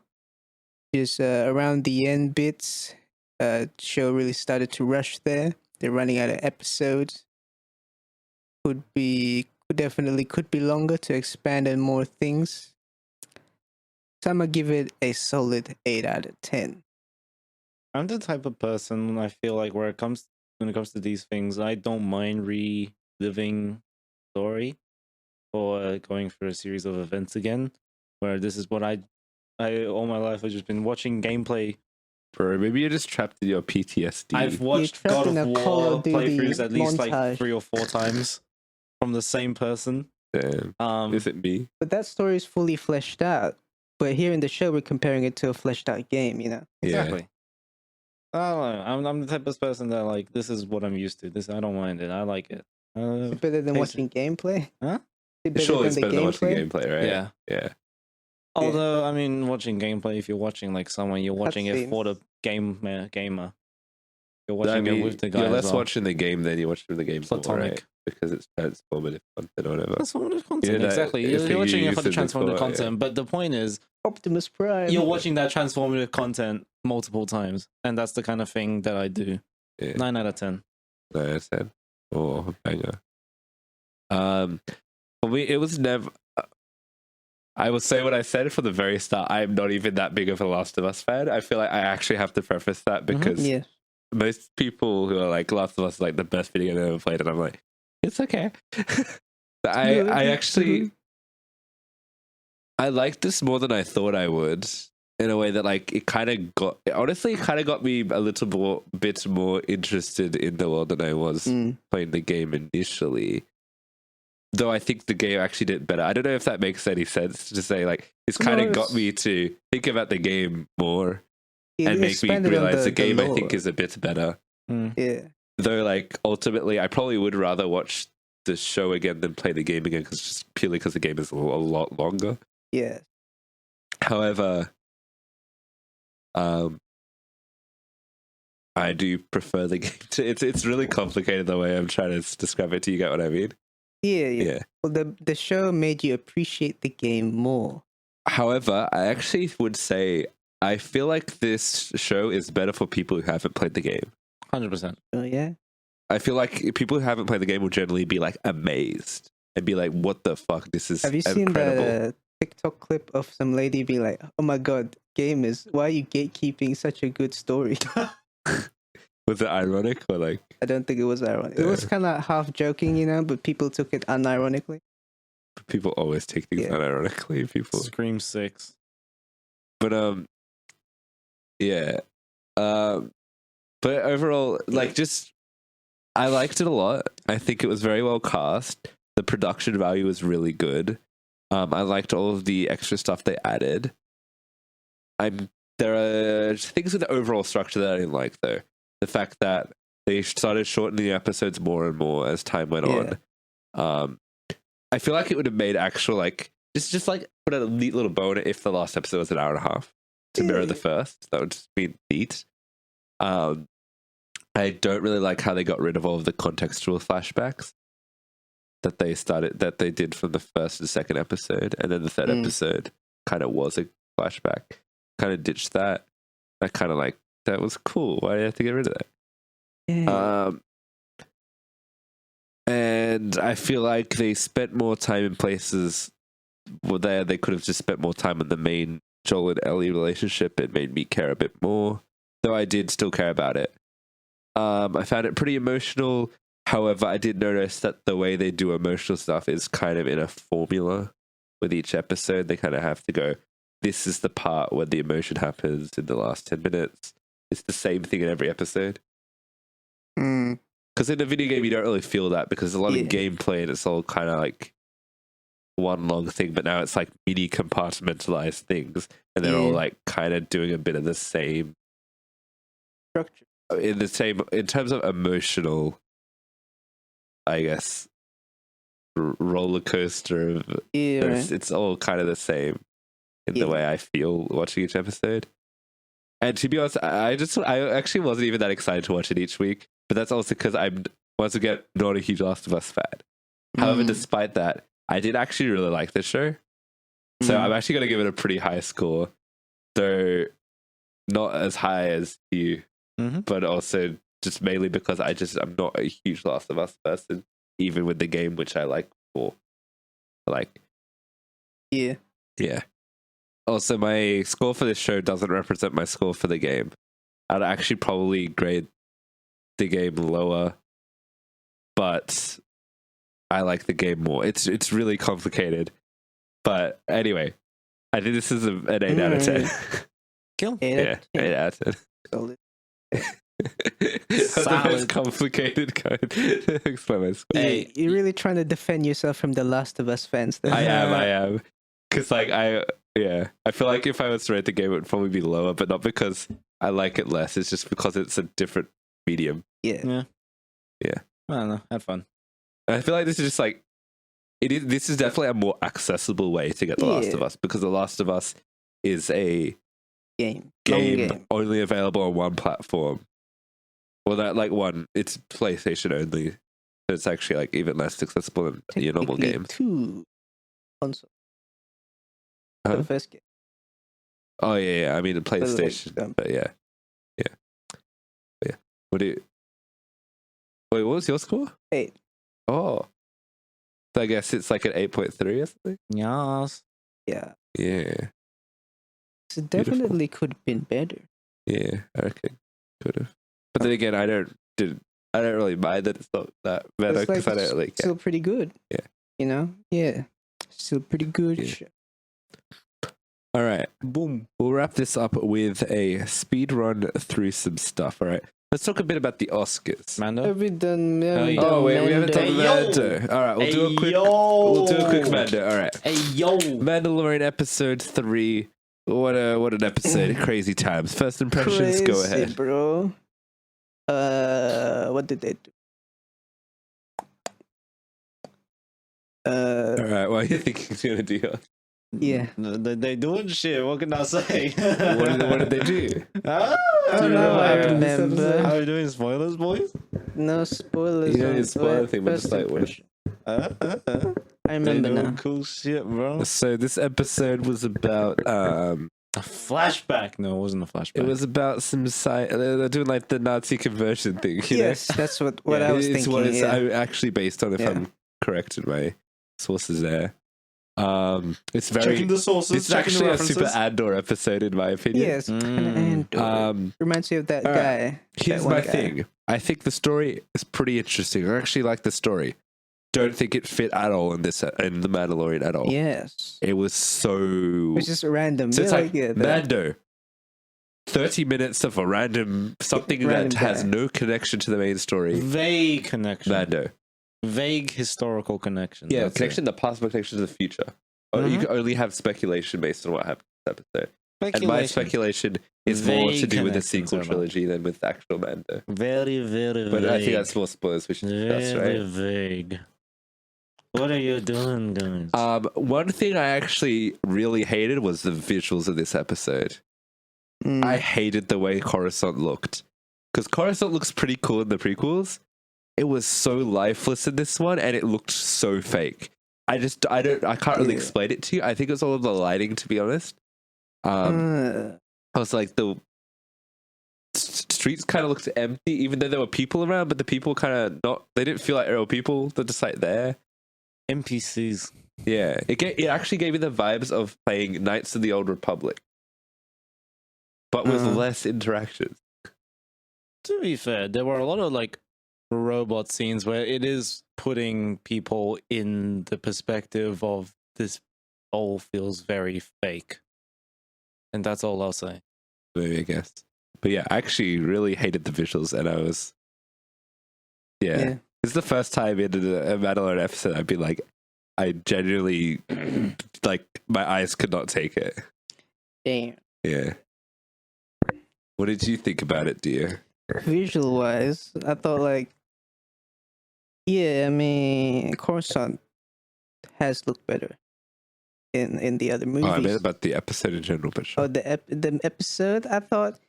Just around the end bits, show really started to rush there. They're running out of episodes. Could be longer to expand on more things. So I'm gonna give it a solid 8 out of 10. I'm the type of person, I feel like, when it comes to these things, I don't mind reliving story or going through a series of events again. Where this is what I all my life I've just been watching gameplay. Bro, maybe you're just trapped in your PTSD. I've watched trapped God in of a Call War of Duty playthroughs at least like montage. 3 or 4 times from the same person. Damn. Is it me? But that story is fully fleshed out. But here in the show, we're comparing it to a fleshed out game, you know? Exactly. I don't know. I'm the type of person that, like, this is what I'm used to. This I don't mind it. I like it. Is it better than watching gameplay? Huh? Is it Surely it's better than watching gameplay, right? Yeah. Yeah. Although, I mean, watching gameplay, if you're watching like someone, you're watching it for the gamer. You're watching it with the guy. You're as less well. watching the game than you're watching the game for, Platonic. right? Because it's transformative content or whatever. Transformative content, that- exactly. it's You're watching it for the used in the transformative core, content, but the point is, Optimus Prime. you're watching that transformative content multiple times, and that's the kind of thing that I do. Yeah. 9 out of 10. Like I said. Oh, banger. For me, it was never. I will say what I said from the very start. I am not even that big of a Last of Us fan. I feel like I actually have to preface that because Yeah. most people who are like, Last of Us is like the best video game I've ever played, and I'm like, it's okay. I actually. I liked this more than I thought I would, in a way that like it kind of got me a little bit more interested in the world than I was playing the game initially. Though I think the game actually did better. I don't know if that makes any sense to say, like, it's kind of got me to think about the game more and make me realize the game I think is a bit better. Yeah. Though, like, ultimately, I probably would rather watch the show again than play the game again, purely because the game is a lot longer. Yeah. However, I do prefer the game to. It's really complicated the way I'm trying to describe it. Do you get what I mean? Yeah. Well, the show made you appreciate the game more. However, I actually would say I feel like this show is better for people who haven't played the game. 100%. Oh yeah. I feel like people who haven't played the game will generally be like amazed and be like, "What the fuck? This is incredible." Have you seen that TikTok clip of some lady be like, "Oh my god, gamers, why are you gatekeeping such a good story?" Was it ironic or like? I don't think it was ironic. It was kind of half joking, you know, but people took it unironically. People always take things unironically. People Scream 6. But yeah. But overall, like, just I liked it a lot. I think it was very well cast. The production value was really good. I liked all of the extra stuff they added. There are things with the overall structure that I didn't like, though. The fact that they started shortening the episodes more and more as time went on. I feel like it would have made actual, like, just like put a neat little bow in it if the last episode was an hour and a half to mirror the first. That would just be neat. I don't really like how they got rid of all of the contextual flashbacks that they did from the first and second episode, and then the third episode kind of was a flashback. Kind of ditched that. I kind of like that was cool. Why did I have to get rid of that? Yeah. And I feel like they spent more time in places where they could have just spent more time on the main Joel and Ellie relationship. It made me care a bit more, though I did still care about it. I found it pretty emotional. However, I did notice that the way they do emotional stuff is kind of in a formula with each episode. They kind of have to go, this is the part where the emotion happens in the last 10 minutes. It's the same thing in every episode. Mm. Because in a video game, you don't really feel that because there's a lot Yeah. of gameplay and it's all kind of like one long thing. But now it's like mini compartmentalized things, and they're all Yeah. like kind of doing a bit of the same Structure. in terms of emotional, I guess, roller coaster of Yeah, right. it's all kind of the same in the Yeah. way I feel watching each episode. And to be honest, I actually wasn't even that excited to watch it each week, but that's also because I'm once again not a huge Last of Us fan. However, Mm. despite that, I did actually really like the show, so Mm. I'm actually going to give it a pretty high score, though not as high as you, Mhm. but also just mainly because I'm not a huge Last of Us person, even with the game, which I like more. Like, Yeah. yeah. Also, my score for this show doesn't represent my score for the game. I'd actually probably grade the game lower, but I like the game more. It's really complicated. But anyway, I think this is an 8 out of 10. Kill. Yeah, 8 out of 10. Solid. That's the most Solid. complicated kind to explain my score. Hey. You're really trying to defend yourself from the Last of Us fans. There. I am. Because, like, I feel like if I was to rate the game, it would probably be lower, but not because I like it less. It's just because it's a different medium. Yeah. I don't know. Had fun. And I feel like this is just like, this is definitely a more accessible way to get The Last Yeah. of Us, because The Last of Us is a Game. game only available on one platform. Well, not like one, it's PlayStation only. So it's actually like even less accessible than your normal Technically games. 2 consoles. Huh? The first game. Oh yeah, I mean the But, like, PlayStation, but yeah. What do you? Wait, what was your score? 8. Oh, so I guess it's like an 8.3 or something. Yes. Yeah. Yeah, So definitely could have been better. yeah, I reckon could have. But then again, I don't really mind that it's not that better It's like because I don't really care. still pretty good. Yeah. You know? Yeah. Still pretty good. Yeah. show. All right, Boom. we'll wrap this up with a speed run through some stuff. All right, let's talk a bit about the Oscars. Mando. Have we done? Oh wait, we haven't done Hey, yo. Mando. All right, we'll do a quick. We'll do a quick Mando. All right, Hey yo. Mandalorian episode 3. What an episode! Crazy times. First impressions. Go Crazy, ahead. bro. What did they do? All right. Well, you think he's gonna do? Yeah. They doing shit. What can I say? What did they do? Ah, Oh, no, I remember. How are you doing? Spoilers, boys? No spoilers. You know, on it's spoiler the thing, but first just like what? impression. I They remember doing now. cool shit, bro. So this episode was about A flashback. No, it wasn't a flashback. it was about some they're doing like the Nazi conversion thing. You Yes, that's what know? I was It's thinking. what it's yeah. actually based on, if Yeah. I'm correct in my sources there. It's very. checking the sources. This is checking actually the a super references. Andor episode, in my opinion. Yes, kind Mm. of reminds me of that all right. guy. Here's that one my guy. thing. I think the story is pretty interesting. I actually like the story. Don't think it fit at all in the Mandalorian at all. Yes, It was so. it's just random. So it's Yeah, like yeah, that- Mando. 30 minutes of a random something Random that has guy. no connection to the main story. Vague connection. Mando. Vague historical connection. Yeah, That's connection to the past, but connection to the future. Or you Mhm. can only have speculation based on what happened in this episode. it. And my speculation is more to Vague do with the connections, sequel Emma. trilogy than with the actual Mando. Very, very But vague. I think that's more spoilers we should discuss, very right? vague. What are you doing, guys? One thing I actually really hated was the visuals of this episode. Mm. I hated the way Coruscant looked. Because Coruscant looks pretty cool in the prequels. It was so lifeless in this one, and it looked so fake. I can't really Yeah. explain it to you. I think it's all of the lighting, to be honest. I was like, the streets kind of looked empty, even though there were people around, but the people kind of they didn't feel like real people. They're just like there. NPCs. Yeah. It actually gave me the vibes of playing Knights of the Old Republic, but with less interactions. To be fair, there were a lot of like robot scenes where it is putting people in the perspective of this all feels very fake. And that's all I'll say. Maybe, I guess. But yeah, I actually really hated the visuals, and I was Yeah. It's the first time in a Mandalorian episode I'd be like, I genuinely, like, my eyes could not take it. Damn. Yeah. What did you think about it, dear? Visual wise, I thought like, yeah, I mean, Coruscant has looked better in the other movies. Oh, I meant about the episode in general, but sure. Oh, the episode, I thought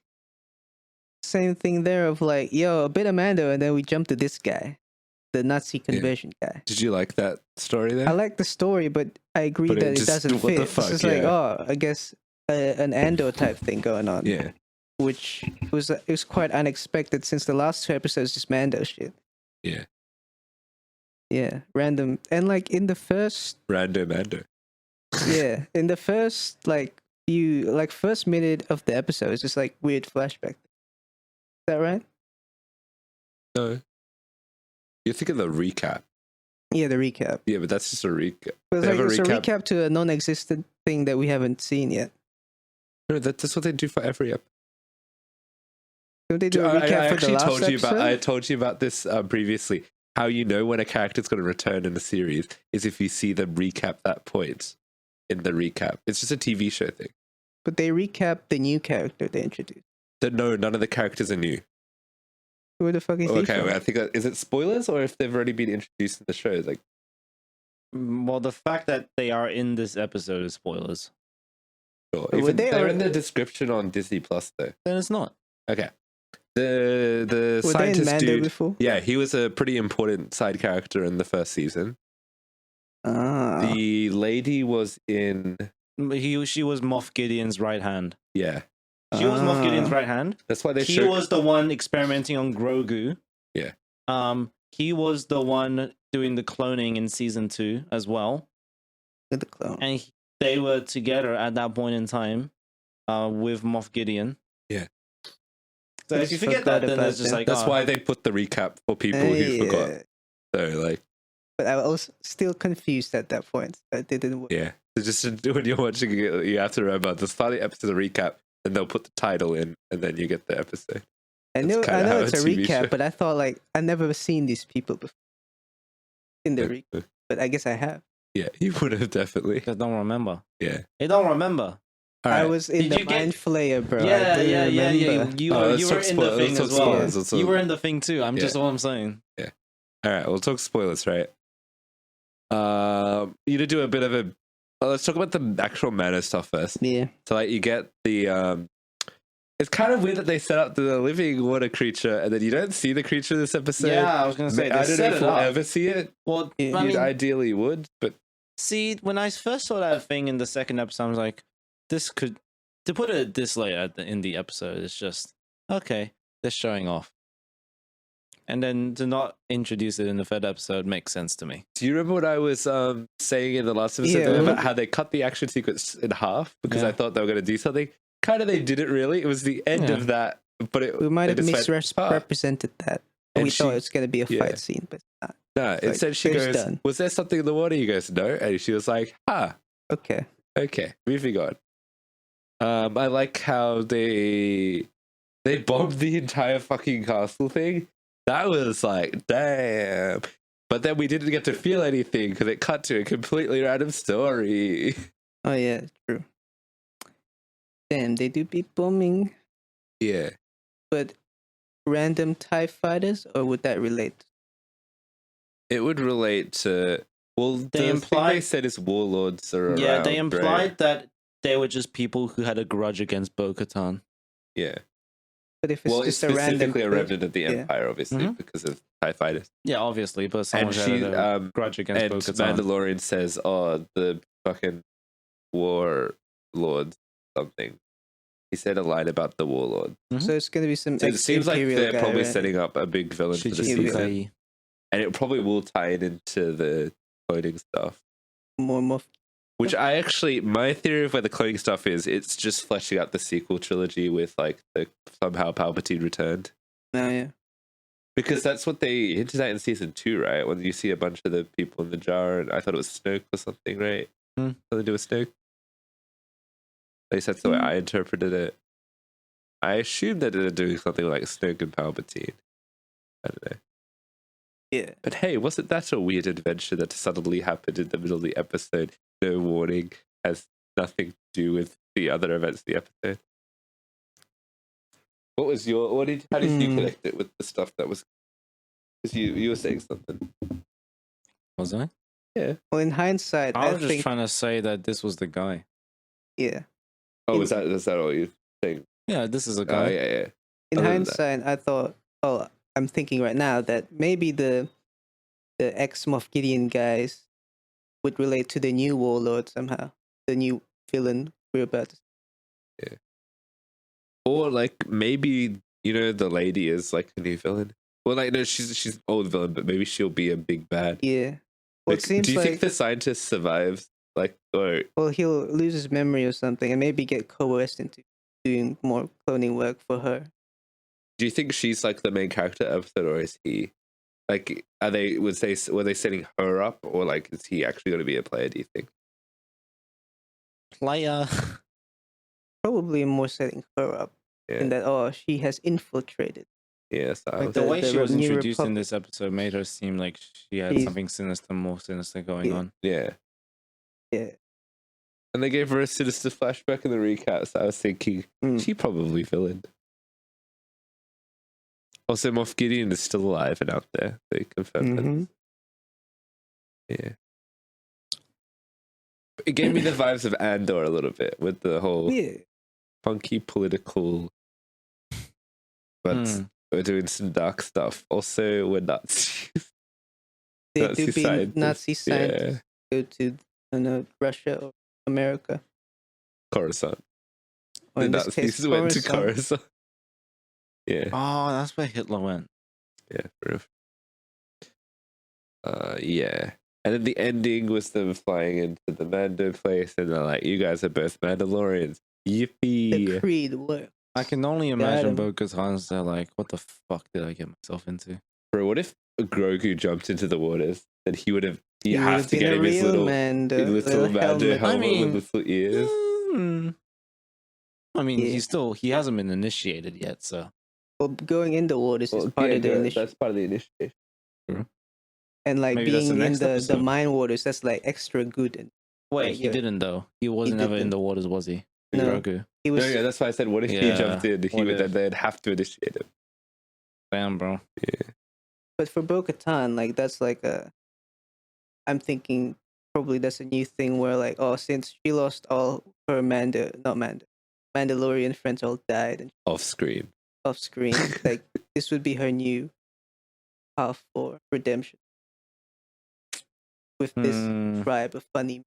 same thing there of like, yo, a bit of Mando, and then we jump to this guy, the Nazi conversion guy. Did you like that story there? I like the story, but I agree But that it doesn't what fit. the fuck, It's just like, oh, I guess an Andor type thing going on. Yeah. Which it was quite unexpected since the last 2 episodes just Mando shit. Yeah. Yeah, random. And like in the first Random Mando. yeah, in the first first minute of the episode, it's just like weird flashback. Is that right? No. You're thinking the recap. Yeah, the recap. Yeah, but that's just a recap. It's They like have a it's a recap. recap to a non-existent thing that we haven't seen yet. No, that's what they do for every episode. Don't they do a recap I for the actually last told you episode? I told you about this previously. How you know when a character's going to return in the series is if you see them recap that point in the recap. It's just a TV show thing. But they recap the new character they introduced. No, none of the characters are new. Who the fuck is he Okay, from? well, I think is it spoilers or if they've already been introduced in the show? Like, Well, the fact that they are in this episode is spoilers. sure. Were Even, they they're or- in the description on Disney Plus though. Then it's not. Okay, the Were they in scientist Mando dude. before? Yeah, he was a pretty important side character in the first season. Ah. The lady was in. She was Moff Gideon's right hand. Yeah, She was Moff Gideon's right hand. that's why they He showed. was the one experimenting on Grogu. Yeah. He was the one doing the cloning in season 2 as well, With the clone. and they were together at that point in time, with Moff Gideon. Yeah. So if you forget that, then it's just like That's why they put the recap for people who forgot. So like, But I was still confused at that point. That didn't work. yeah. So just when you're watching it, you have to remember the start of the episode is a recap, and they'll put the title in, and then you get the episode. I That's know kinda how it's a TV show. recap, but I thought like I've never seen these people before in the recap. But I guess I have. Yeah, you would have definitely. They don't remember. Yeah. They don't remember. All I right. was in Did the you get- mind flayer, bro. I Yeah. do remember. You Oh, were let's you talk were in spoil- the let's thing talk as well. spoilers, let's talk- You were in the thing too. I'm just Yeah. all I'm saying. All right, we'll talk spoilers, right? You to do a bit of a. Let's talk about the actual Mando stuff first. Yeah. So like you get the. It's kind of weird that they set up the living water creature and then you don't see the creature this episode. Yeah, I was gonna say I they don't set know if it we'll up. ever see it. Well, Yeah. I You'd mean, ideally would, but see, when I first saw that thing in the second episode, I was like, this could, to put it this late in the episode, it's just, okay, they're showing off. And then to not introduce it in the third episode makes sense to me. do you remember what I was saying in the last episode Yeah. though, about how they cut the action sequence in half because Yeah. I thought they were going to do something? Kind of, they didn't really. It was the end Yeah. of that, but it We might have they just went, misrepresented that. And We thought she- it was going to be a yeah. fight scene, but it's not. No, instead she it's goes, done. was there something in the water? He goes, no. And she was like, Okay. okay, moving on. I like how they bombed the entire fucking castle thing. That was like, damn. But then we didn't get to feel anything because it cut to a completely random story. Oh, yeah, true. Damn, they do be bombing, Yeah. but random TIE fighters, or would that relate? It would relate to, well, the thing implied- they said is warlords are Yeah, around, they right? implied that they were just people who had a grudge against Bo-Katan. Yeah. But if it's Well, it's just a random, specifically a remnant of the yeah. Empire, obviously, Mhm. because of TIE fighters. Yeah, obviously, but someone And had she, a grudge against and Bo-Katan. Mandalorian says, "Oh, the fucking warlords something." He said a line about the warlord. so it's gonna be some. So it seems like ex-Imperial they're guy, probably right? setting up a big villain for the Shichibukai. season, and it probably will tie it into the cloning stuff. more. Which I actually, my theory of where the cloning stuff is, it's just fleshing out the sequel trilogy with like the somehow Palpatine returned. No, yeah. Because that's what they hinted at in season 2, right? When you see a bunch of the people in the jar, and I thought it was Snoke or something, right? Hmm. Something to do with Snoke. At least that's the way I interpreted it. I assume that they're doing something like Snoke and Palpatine. I don't know. Yeah. But hey, wasn't that a weird adventure that suddenly happened in the middle of the episode? No warning, has nothing to do with the other events of the episode. What was your? How did you connect it with the stuff that was? Because you were saying something. Was I? Yeah. Well, in hindsight, I I was just think trying to say that this was the guy. yeah. Oh, is that all you saying? Yeah, this is a Oh, guy. yeah. In Other than hindsight, I thought, oh, I'm thinking right now that maybe the ex Moff Gideon guys would relate to the new warlord somehow, the new villain we're about to. Or like maybe the lady is like a new villain. Well, like no, she's an old villain, but maybe she'll be a big bad. Yeah. Well, it seems do you like think the scientist survives? Like, or well, he'll lose his memory or something, and maybe get coerced into doing more cloning work for her. do you think she's like the main character episode, or is he? Like, were they setting her up, or like is he actually going to be a player? Do you think? Player. Probably more setting her up in that she has infiltrated. Yes, Like The way she was New introduced in Republic. this episode made her seem like she had She's- something more sinister going on. Yeah. Yeah. And they gave her a sinister flashback in the recap, so I was thinking she probably villain. Also, Moff Gideon is still alive and out there. They confirmed that. Yeah. It gave me the vibes of Andor a little bit with the whole funky political, but we're doing some dark stuff. Also, we're Nazis. They Nazi do be scientists. Nazi scientists go to Russia or America. Coruscant. Or The in this Nazis case, went to Coruscant. Coruscant. Yeah. Oh, that's where Hitler went. Yeah, for real. Yeah. And then the ending was them flying into the Mando place, and they're like, "You guys are both Mandalorians. Yippee!" The Creed work. I can only imagine him. Bo-Katan's there like, what the fuck did I get myself into? Bro, what if Grogu jumped into the waters? Then he would have. You He have would've to get been a him his real little Mando, Mando little helmet I mean, with little ears. I mean, Yeah. he hasn't been initiated yet, so. Well, going in the waters is part of the initiative. That's part of the initiation. And like Maybe that's being the in next the episode. mine waters, that's like extra good. And Wait, he yeah. didn't though. He wasn't ever in didn't. the waters, was he? No. Grogu. he was. No, yeah, that's why I said, what if he Yeah, jumped in? what if? Then they'd have to initiate him. Damn, bro. But for Bo-Katan, like that's like I'm thinking probably that's a new thing where like, since she lost all her Mandalorian friends all died and Off screen. off screen, like this would be her new path for redemption with this tribe of funny.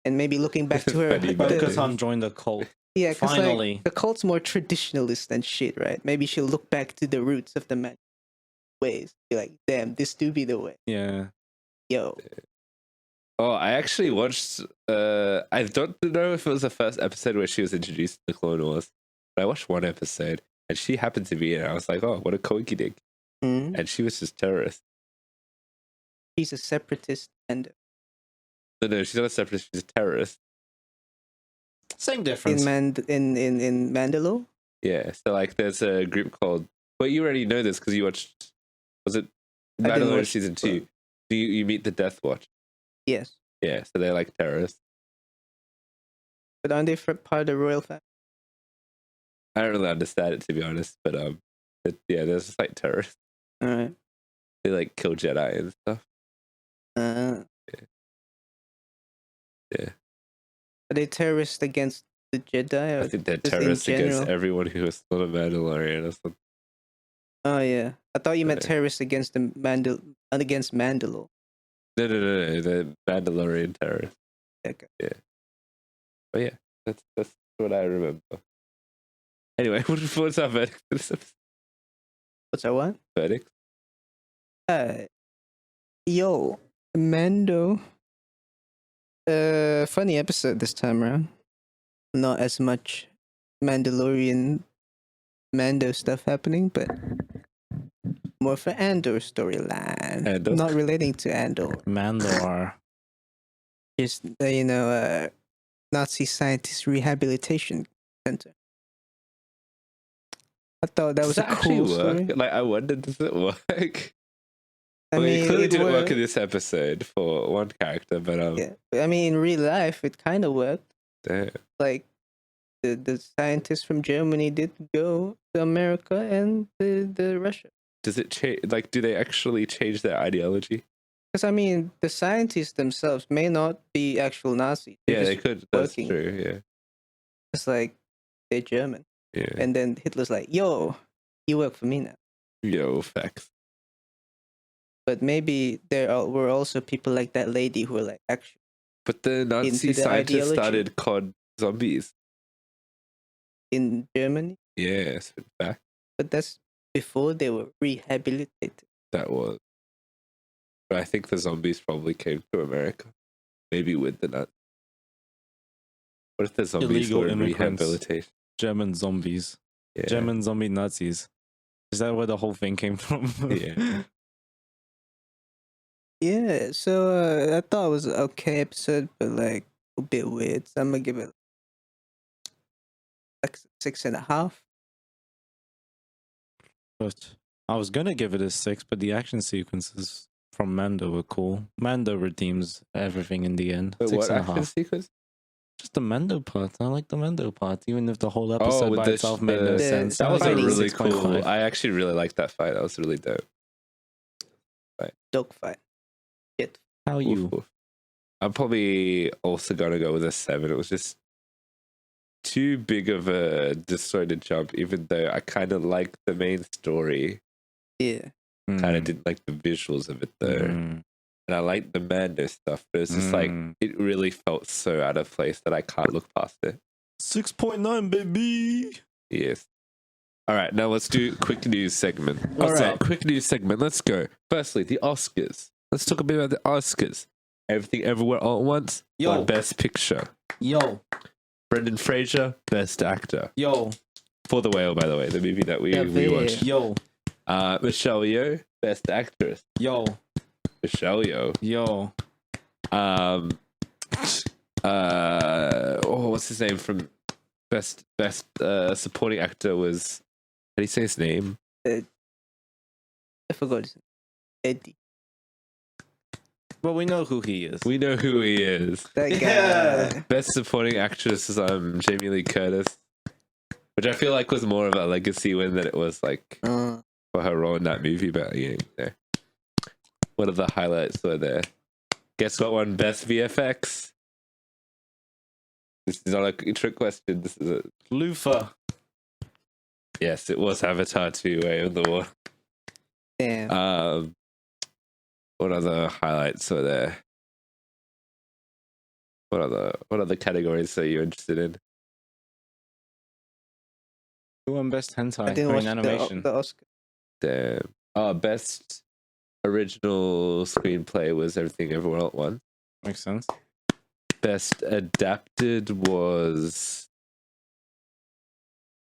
And maybe looking back to her, Funny man. Bo-Katan joined the cult. yeah, because Finally. like, the cult's more traditionalist than shit, right? Maybe she'll look back to the roots of the man ways, be like, damn, this do be the way. Yeah. Yo, Oh, I actually watched. I don't know if it was the first episode where she was introduced to the Clone Wars, but I watched one episode and she happened to be in it. I was like, oh, what a coinky dink. And she was just terrorist. she's a separatist and No, she's not a separatist. She's a terrorist. Same difference. in Mandalore. Yeah. So like, there's a group called. But you already know this because you watched. Was it I didn't Mandalorian watch season the- 2? Do you meet the Death Watch? Yes, Yeah. So they're like terrorists. but aren't they part of the royal family? I don't really understand it, to be honest. But yeah, there's just like terrorists. All right. They like kill Jedi and stuff. Yeah. Are they terrorists against the Jedi? Or I think they're just in terrorists against general? everyone who is not a Mandalorian or something. Oh yeah, I thought you meant Okay. terrorists against against Mandalore. No, the Mandalorian terrorists. Okay. But yeah, that's what I remember. Anyway, what's our verdict for this episode? What's that one? Verdict? Yo, Mando. Funny episode this time around. Not as much Mandalorian Mando stuff happening, but more for Andor storyline. Andor. Not relating to Andor. Mandalore. Just Nazi scientist rehabilitation center. I thought that was a cool story. Like, I wondered, does it work? I Well, mean, it clearly didn't work worked. in this episode for one character, but Yeah, I mean, in real life, it kind of worked. damn. Like the scientists from Germany did go to America and the Russia. Does it change? Like, do they actually change their ideology? Because I mean, the scientists themselves may not be actual Nazis. They're Yeah, they just could. That's working. true. Yeah, It's like they're German, yeah. and then Hitler's like, "Yo, you work for me now." Yo, facts. But maybe were also people like that lady who were like, actually, But the Nazi Into the scientists ideology. started COD zombies. in Germany. Yes, in fact, But that's before they were rehabilitated. that was. But I think the zombies probably came to America, maybe with the Nazis. What if the zombies Illegal were in immigrants. rehabilitation? German zombies. Yeah. German zombie Nazis. Is that where the whole thing came from? Yeah. Yeah, so I thought it was an okay episode, but like a bit weird. So I'm gonna give it like 6.5. But I was gonna give it a 6, but the action sequences from Mando were cool. Mando redeems everything in the end. Wait, Six what and a action half. sequence? Just the Mando part. I like the Mando part, even if the whole episode with by the itself made no the- sense. That I was a like the really 6.5. cool. I actually really liked that fight. That was really dope. Dogfight. How Oof, you? oof. I'm probably also gonna go with a 7. It was just too big of a distorted jump, even though I kind of liked the main story. Yeah. Kind of didn't like the visuals of it though. Mm. And I liked the Mando stuff, but it's just like it really felt so out of place that I can't look past it. 6.9, baby. Yes. All right, now let's do quick news segment. What's All right, up? quick news segment. Let's go. Firstly, the Oscars. Let's talk a bit about the Oscars. Everything Everywhere All at Once. Yo. won Best Picture. Yo, Brendan Fraser, Best Actor. yo, For The Whale, by the way, the movie that we Yeah, watched. yo, Michelle Yeoh, Best Actress. yo, Michelle Yeoh. yo. What's his name from Best Supporting Actor was, how do you say his name? I forgot his name. Eddie. But we know who he is. We know who he is. That guy. Yeah. Best Supporting Actress is Jamie Lee Curtis, which I feel like was more of a legacy win than it was like for her role in that movie. But you know, what are the highlights were there? Guess what won Best VFX? This is not a trick question. This is a Lufa. yes. It was Avatar 2: Way of the Water. Damn. What other highlights were there? What other categories are you interested in? Who won Best Hentai? I didn't watch animation. the Oscar. Damn. Best original screenplay was Everything Everywhere All at Once. Makes sense. Best adapted was.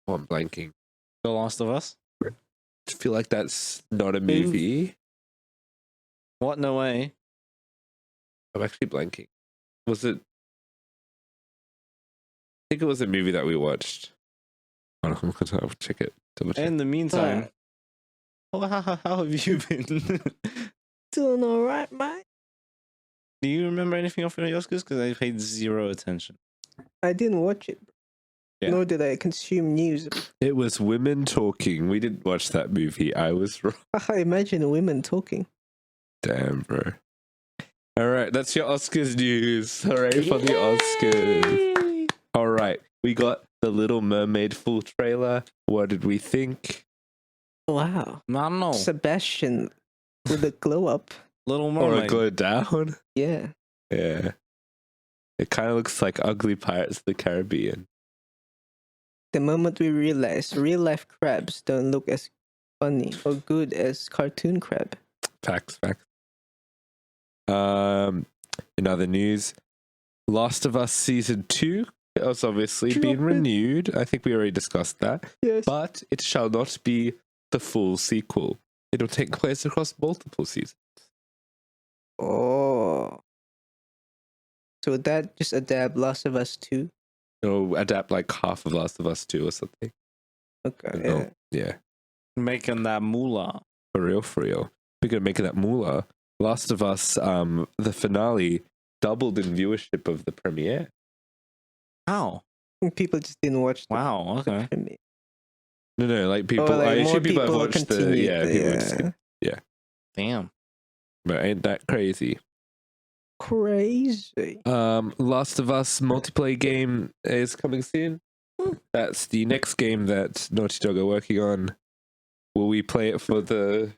Oh, I'm blanking. The Last of Us. I feel like that's not a movie. What? No way. I'm actually blanking. Was it? I think it was a movie that we watched. Hold on, I'll check it. Double check. In the meantime, how have you been? Doing alright, mate. Do you remember anything off the Oscars? Because I paid zero attention. I didn't watch it. Yeah. Nor did I consume news. It was Women Talking. We didn't watch that movie. I was wrong. I imagine women talking. Damn, bro. All right, that's your Oscars news. Hooray for the Oscars. All right, we got the Little Mermaid full trailer. What did we think? Wow. No. Sebastian with a glow up. Little Or Mermaid. a glow down? Yeah. Yeah. It kind of looks like Ugly Pirates of the Caribbean. The moment we realize real life crabs don't look as funny or good as cartoon crab. Facts. In other news, Last of Us Season 2 has obviously been renewed. I think we already discussed that. Yes. But it shall not be the full sequel. It'll take place across multiple seasons. Oh. So would that just adapt Last of Us 2? It'll adapt like half of Last of Us 2 or something. Okay. No. Yeah. Yeah, Making that moolah. for real, for real. Speaking of making that moolah, Last of Us, the finale doubled in viewership of the premiere. How? People just didn't watch the Wow. Okay. premiere. No, like people. Like I more assume people have people watched the. continued, Yeah, people just. Damn. But ain't that crazy? Crazy. Last of Us multiplayer game is coming soon. That's the next game that Naughty Dog are working on. Will we play it for the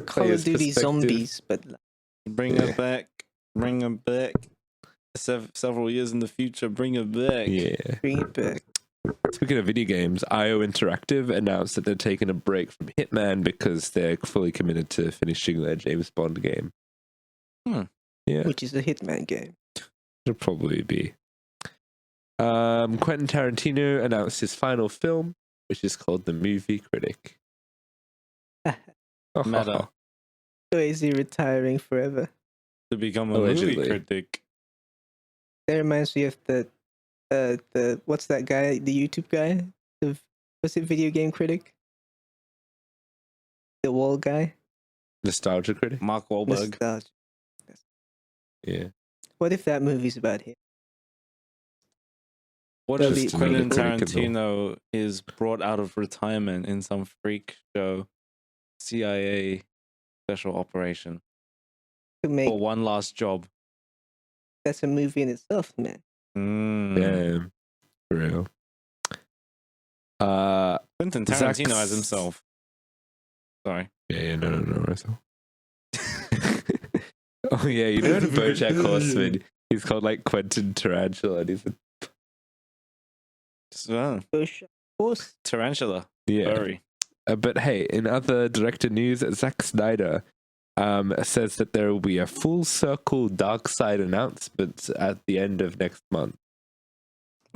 Call player's of Duty perspective? Zombies, but Bring Yeah. it back. Bring it back. Several years in the future, bring it back. Yeah. bring it back. Speaking of video games, IO Interactive announced that they're taking a break from Hitman because they're fully committed to finishing their James Bond game. Yeah, Which is a Hitman game. it'll probably be. Quentin Tarantino announced his final film, which is called The Movie Critic. Meta. So is he retiring forever? To become a Allegedly. movie critic. That reminds me of the what's that guy? The YouTube guy? What's it? Video game critic? The wall guy? Nostalgia critic? Mark Wahlberg. Nostalgia. Yeah. What if that movie's about him? What That'd if be Quentin pretty cool. Tarantino is brought out of retirement in some freak show CIA special operation To make for one last job? that's a movie in itself, man. Yeah. For real. Quentin Zach's- Tarantino as himself. Sorry. Yeah, no, Russell. Oh, yeah, you know in BoJack Horseman, he's called like Quentin Tarantula, and he's a... Bush, of course. Tarantula. Yeah. Furry. But hey, in other director news, Zack Snyder says that there will be a full circle Dark Side announcement at the end of next month.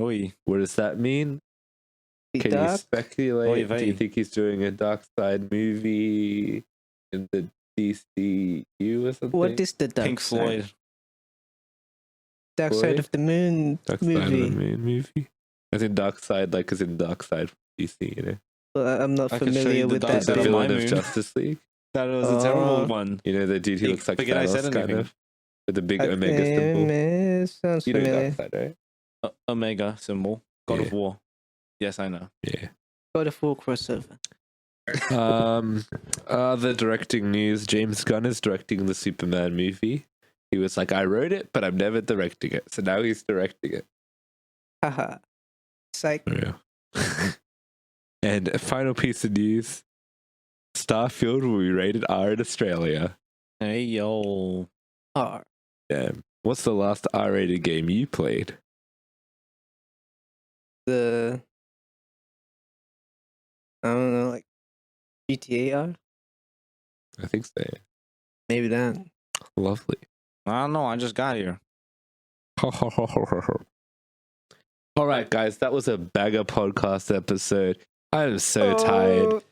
Oi. What does that mean? Be Can you dark. speculate? Oy Do vey. you think he's doing a Dark Side movie in the DCU or something? What is the Dark Pink Side? Floyd. Dark Floyd? Side of the Moon Dark Side of the movie? Moon movie? As in Dark Side, like as in Dark Side from DC, you know? Well, I'm not I can show familiar you the with Dark that. The Side of bit. my villain of moon. Justice League. That was a terrible Oh. one. You know the dude who You looks like forget I Thanos, said kind anything. of? With the big Omega symbol. Sounds You know familiar. Dark Side, right? Omega symbol. God Yeah. of War. Yes, I know. Yeah. God of War crossover. Other directing news, James Gunn is directing the Superman movie. He was like, I wrote it, but I'm never directing it. So now he's directing it. Haha. Psych. Yeah. And a final piece of news, Starfield will be rated R in Australia. Hey, yo. R. Damn. What's the last R-rated game you played? I don't know, like GTA R? I think so. Maybe that. Lovely. I don't know. I just got here. All right, guys, that was a bagger podcast episode. I'm so tired.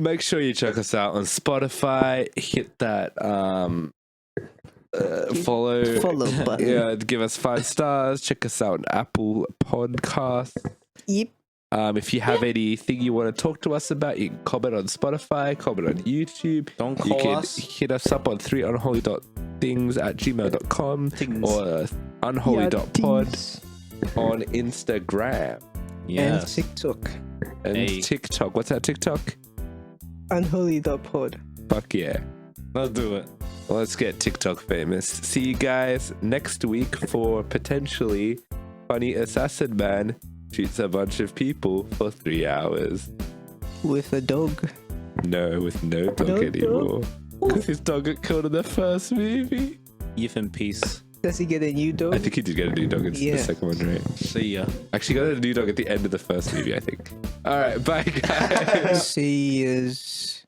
Make sure you check us out on Spotify. Hit that follow button. Yeah, give us 5 stars. Check us out on Apple Podcasts. Yep. If you have anything you want to talk to us about, you can comment on Spotify, comment on YouTube. Don't You call can us. hit us up on 3unholy.things@gmail.com Things. or unholy.pod on Instagram And Yes. TikTok. and Hey. TikTok. What's that TikTok? Unholy.pod. Fuck yeah. Let's do it. Well, let's get TikTok famous. See you guys next week for potentially Funny Assassin Man shoots a bunch of people for 3 hours. With a dog. No, with no dog No dog? anymore. Because his dog got killed in the first movie. If in peace. Does he get a new dog? I think he did get a new dog in Yeah. the second one, right? See ya. Actually, got a new dog at the end of the first movie, I think. All right, bye, guys. See is.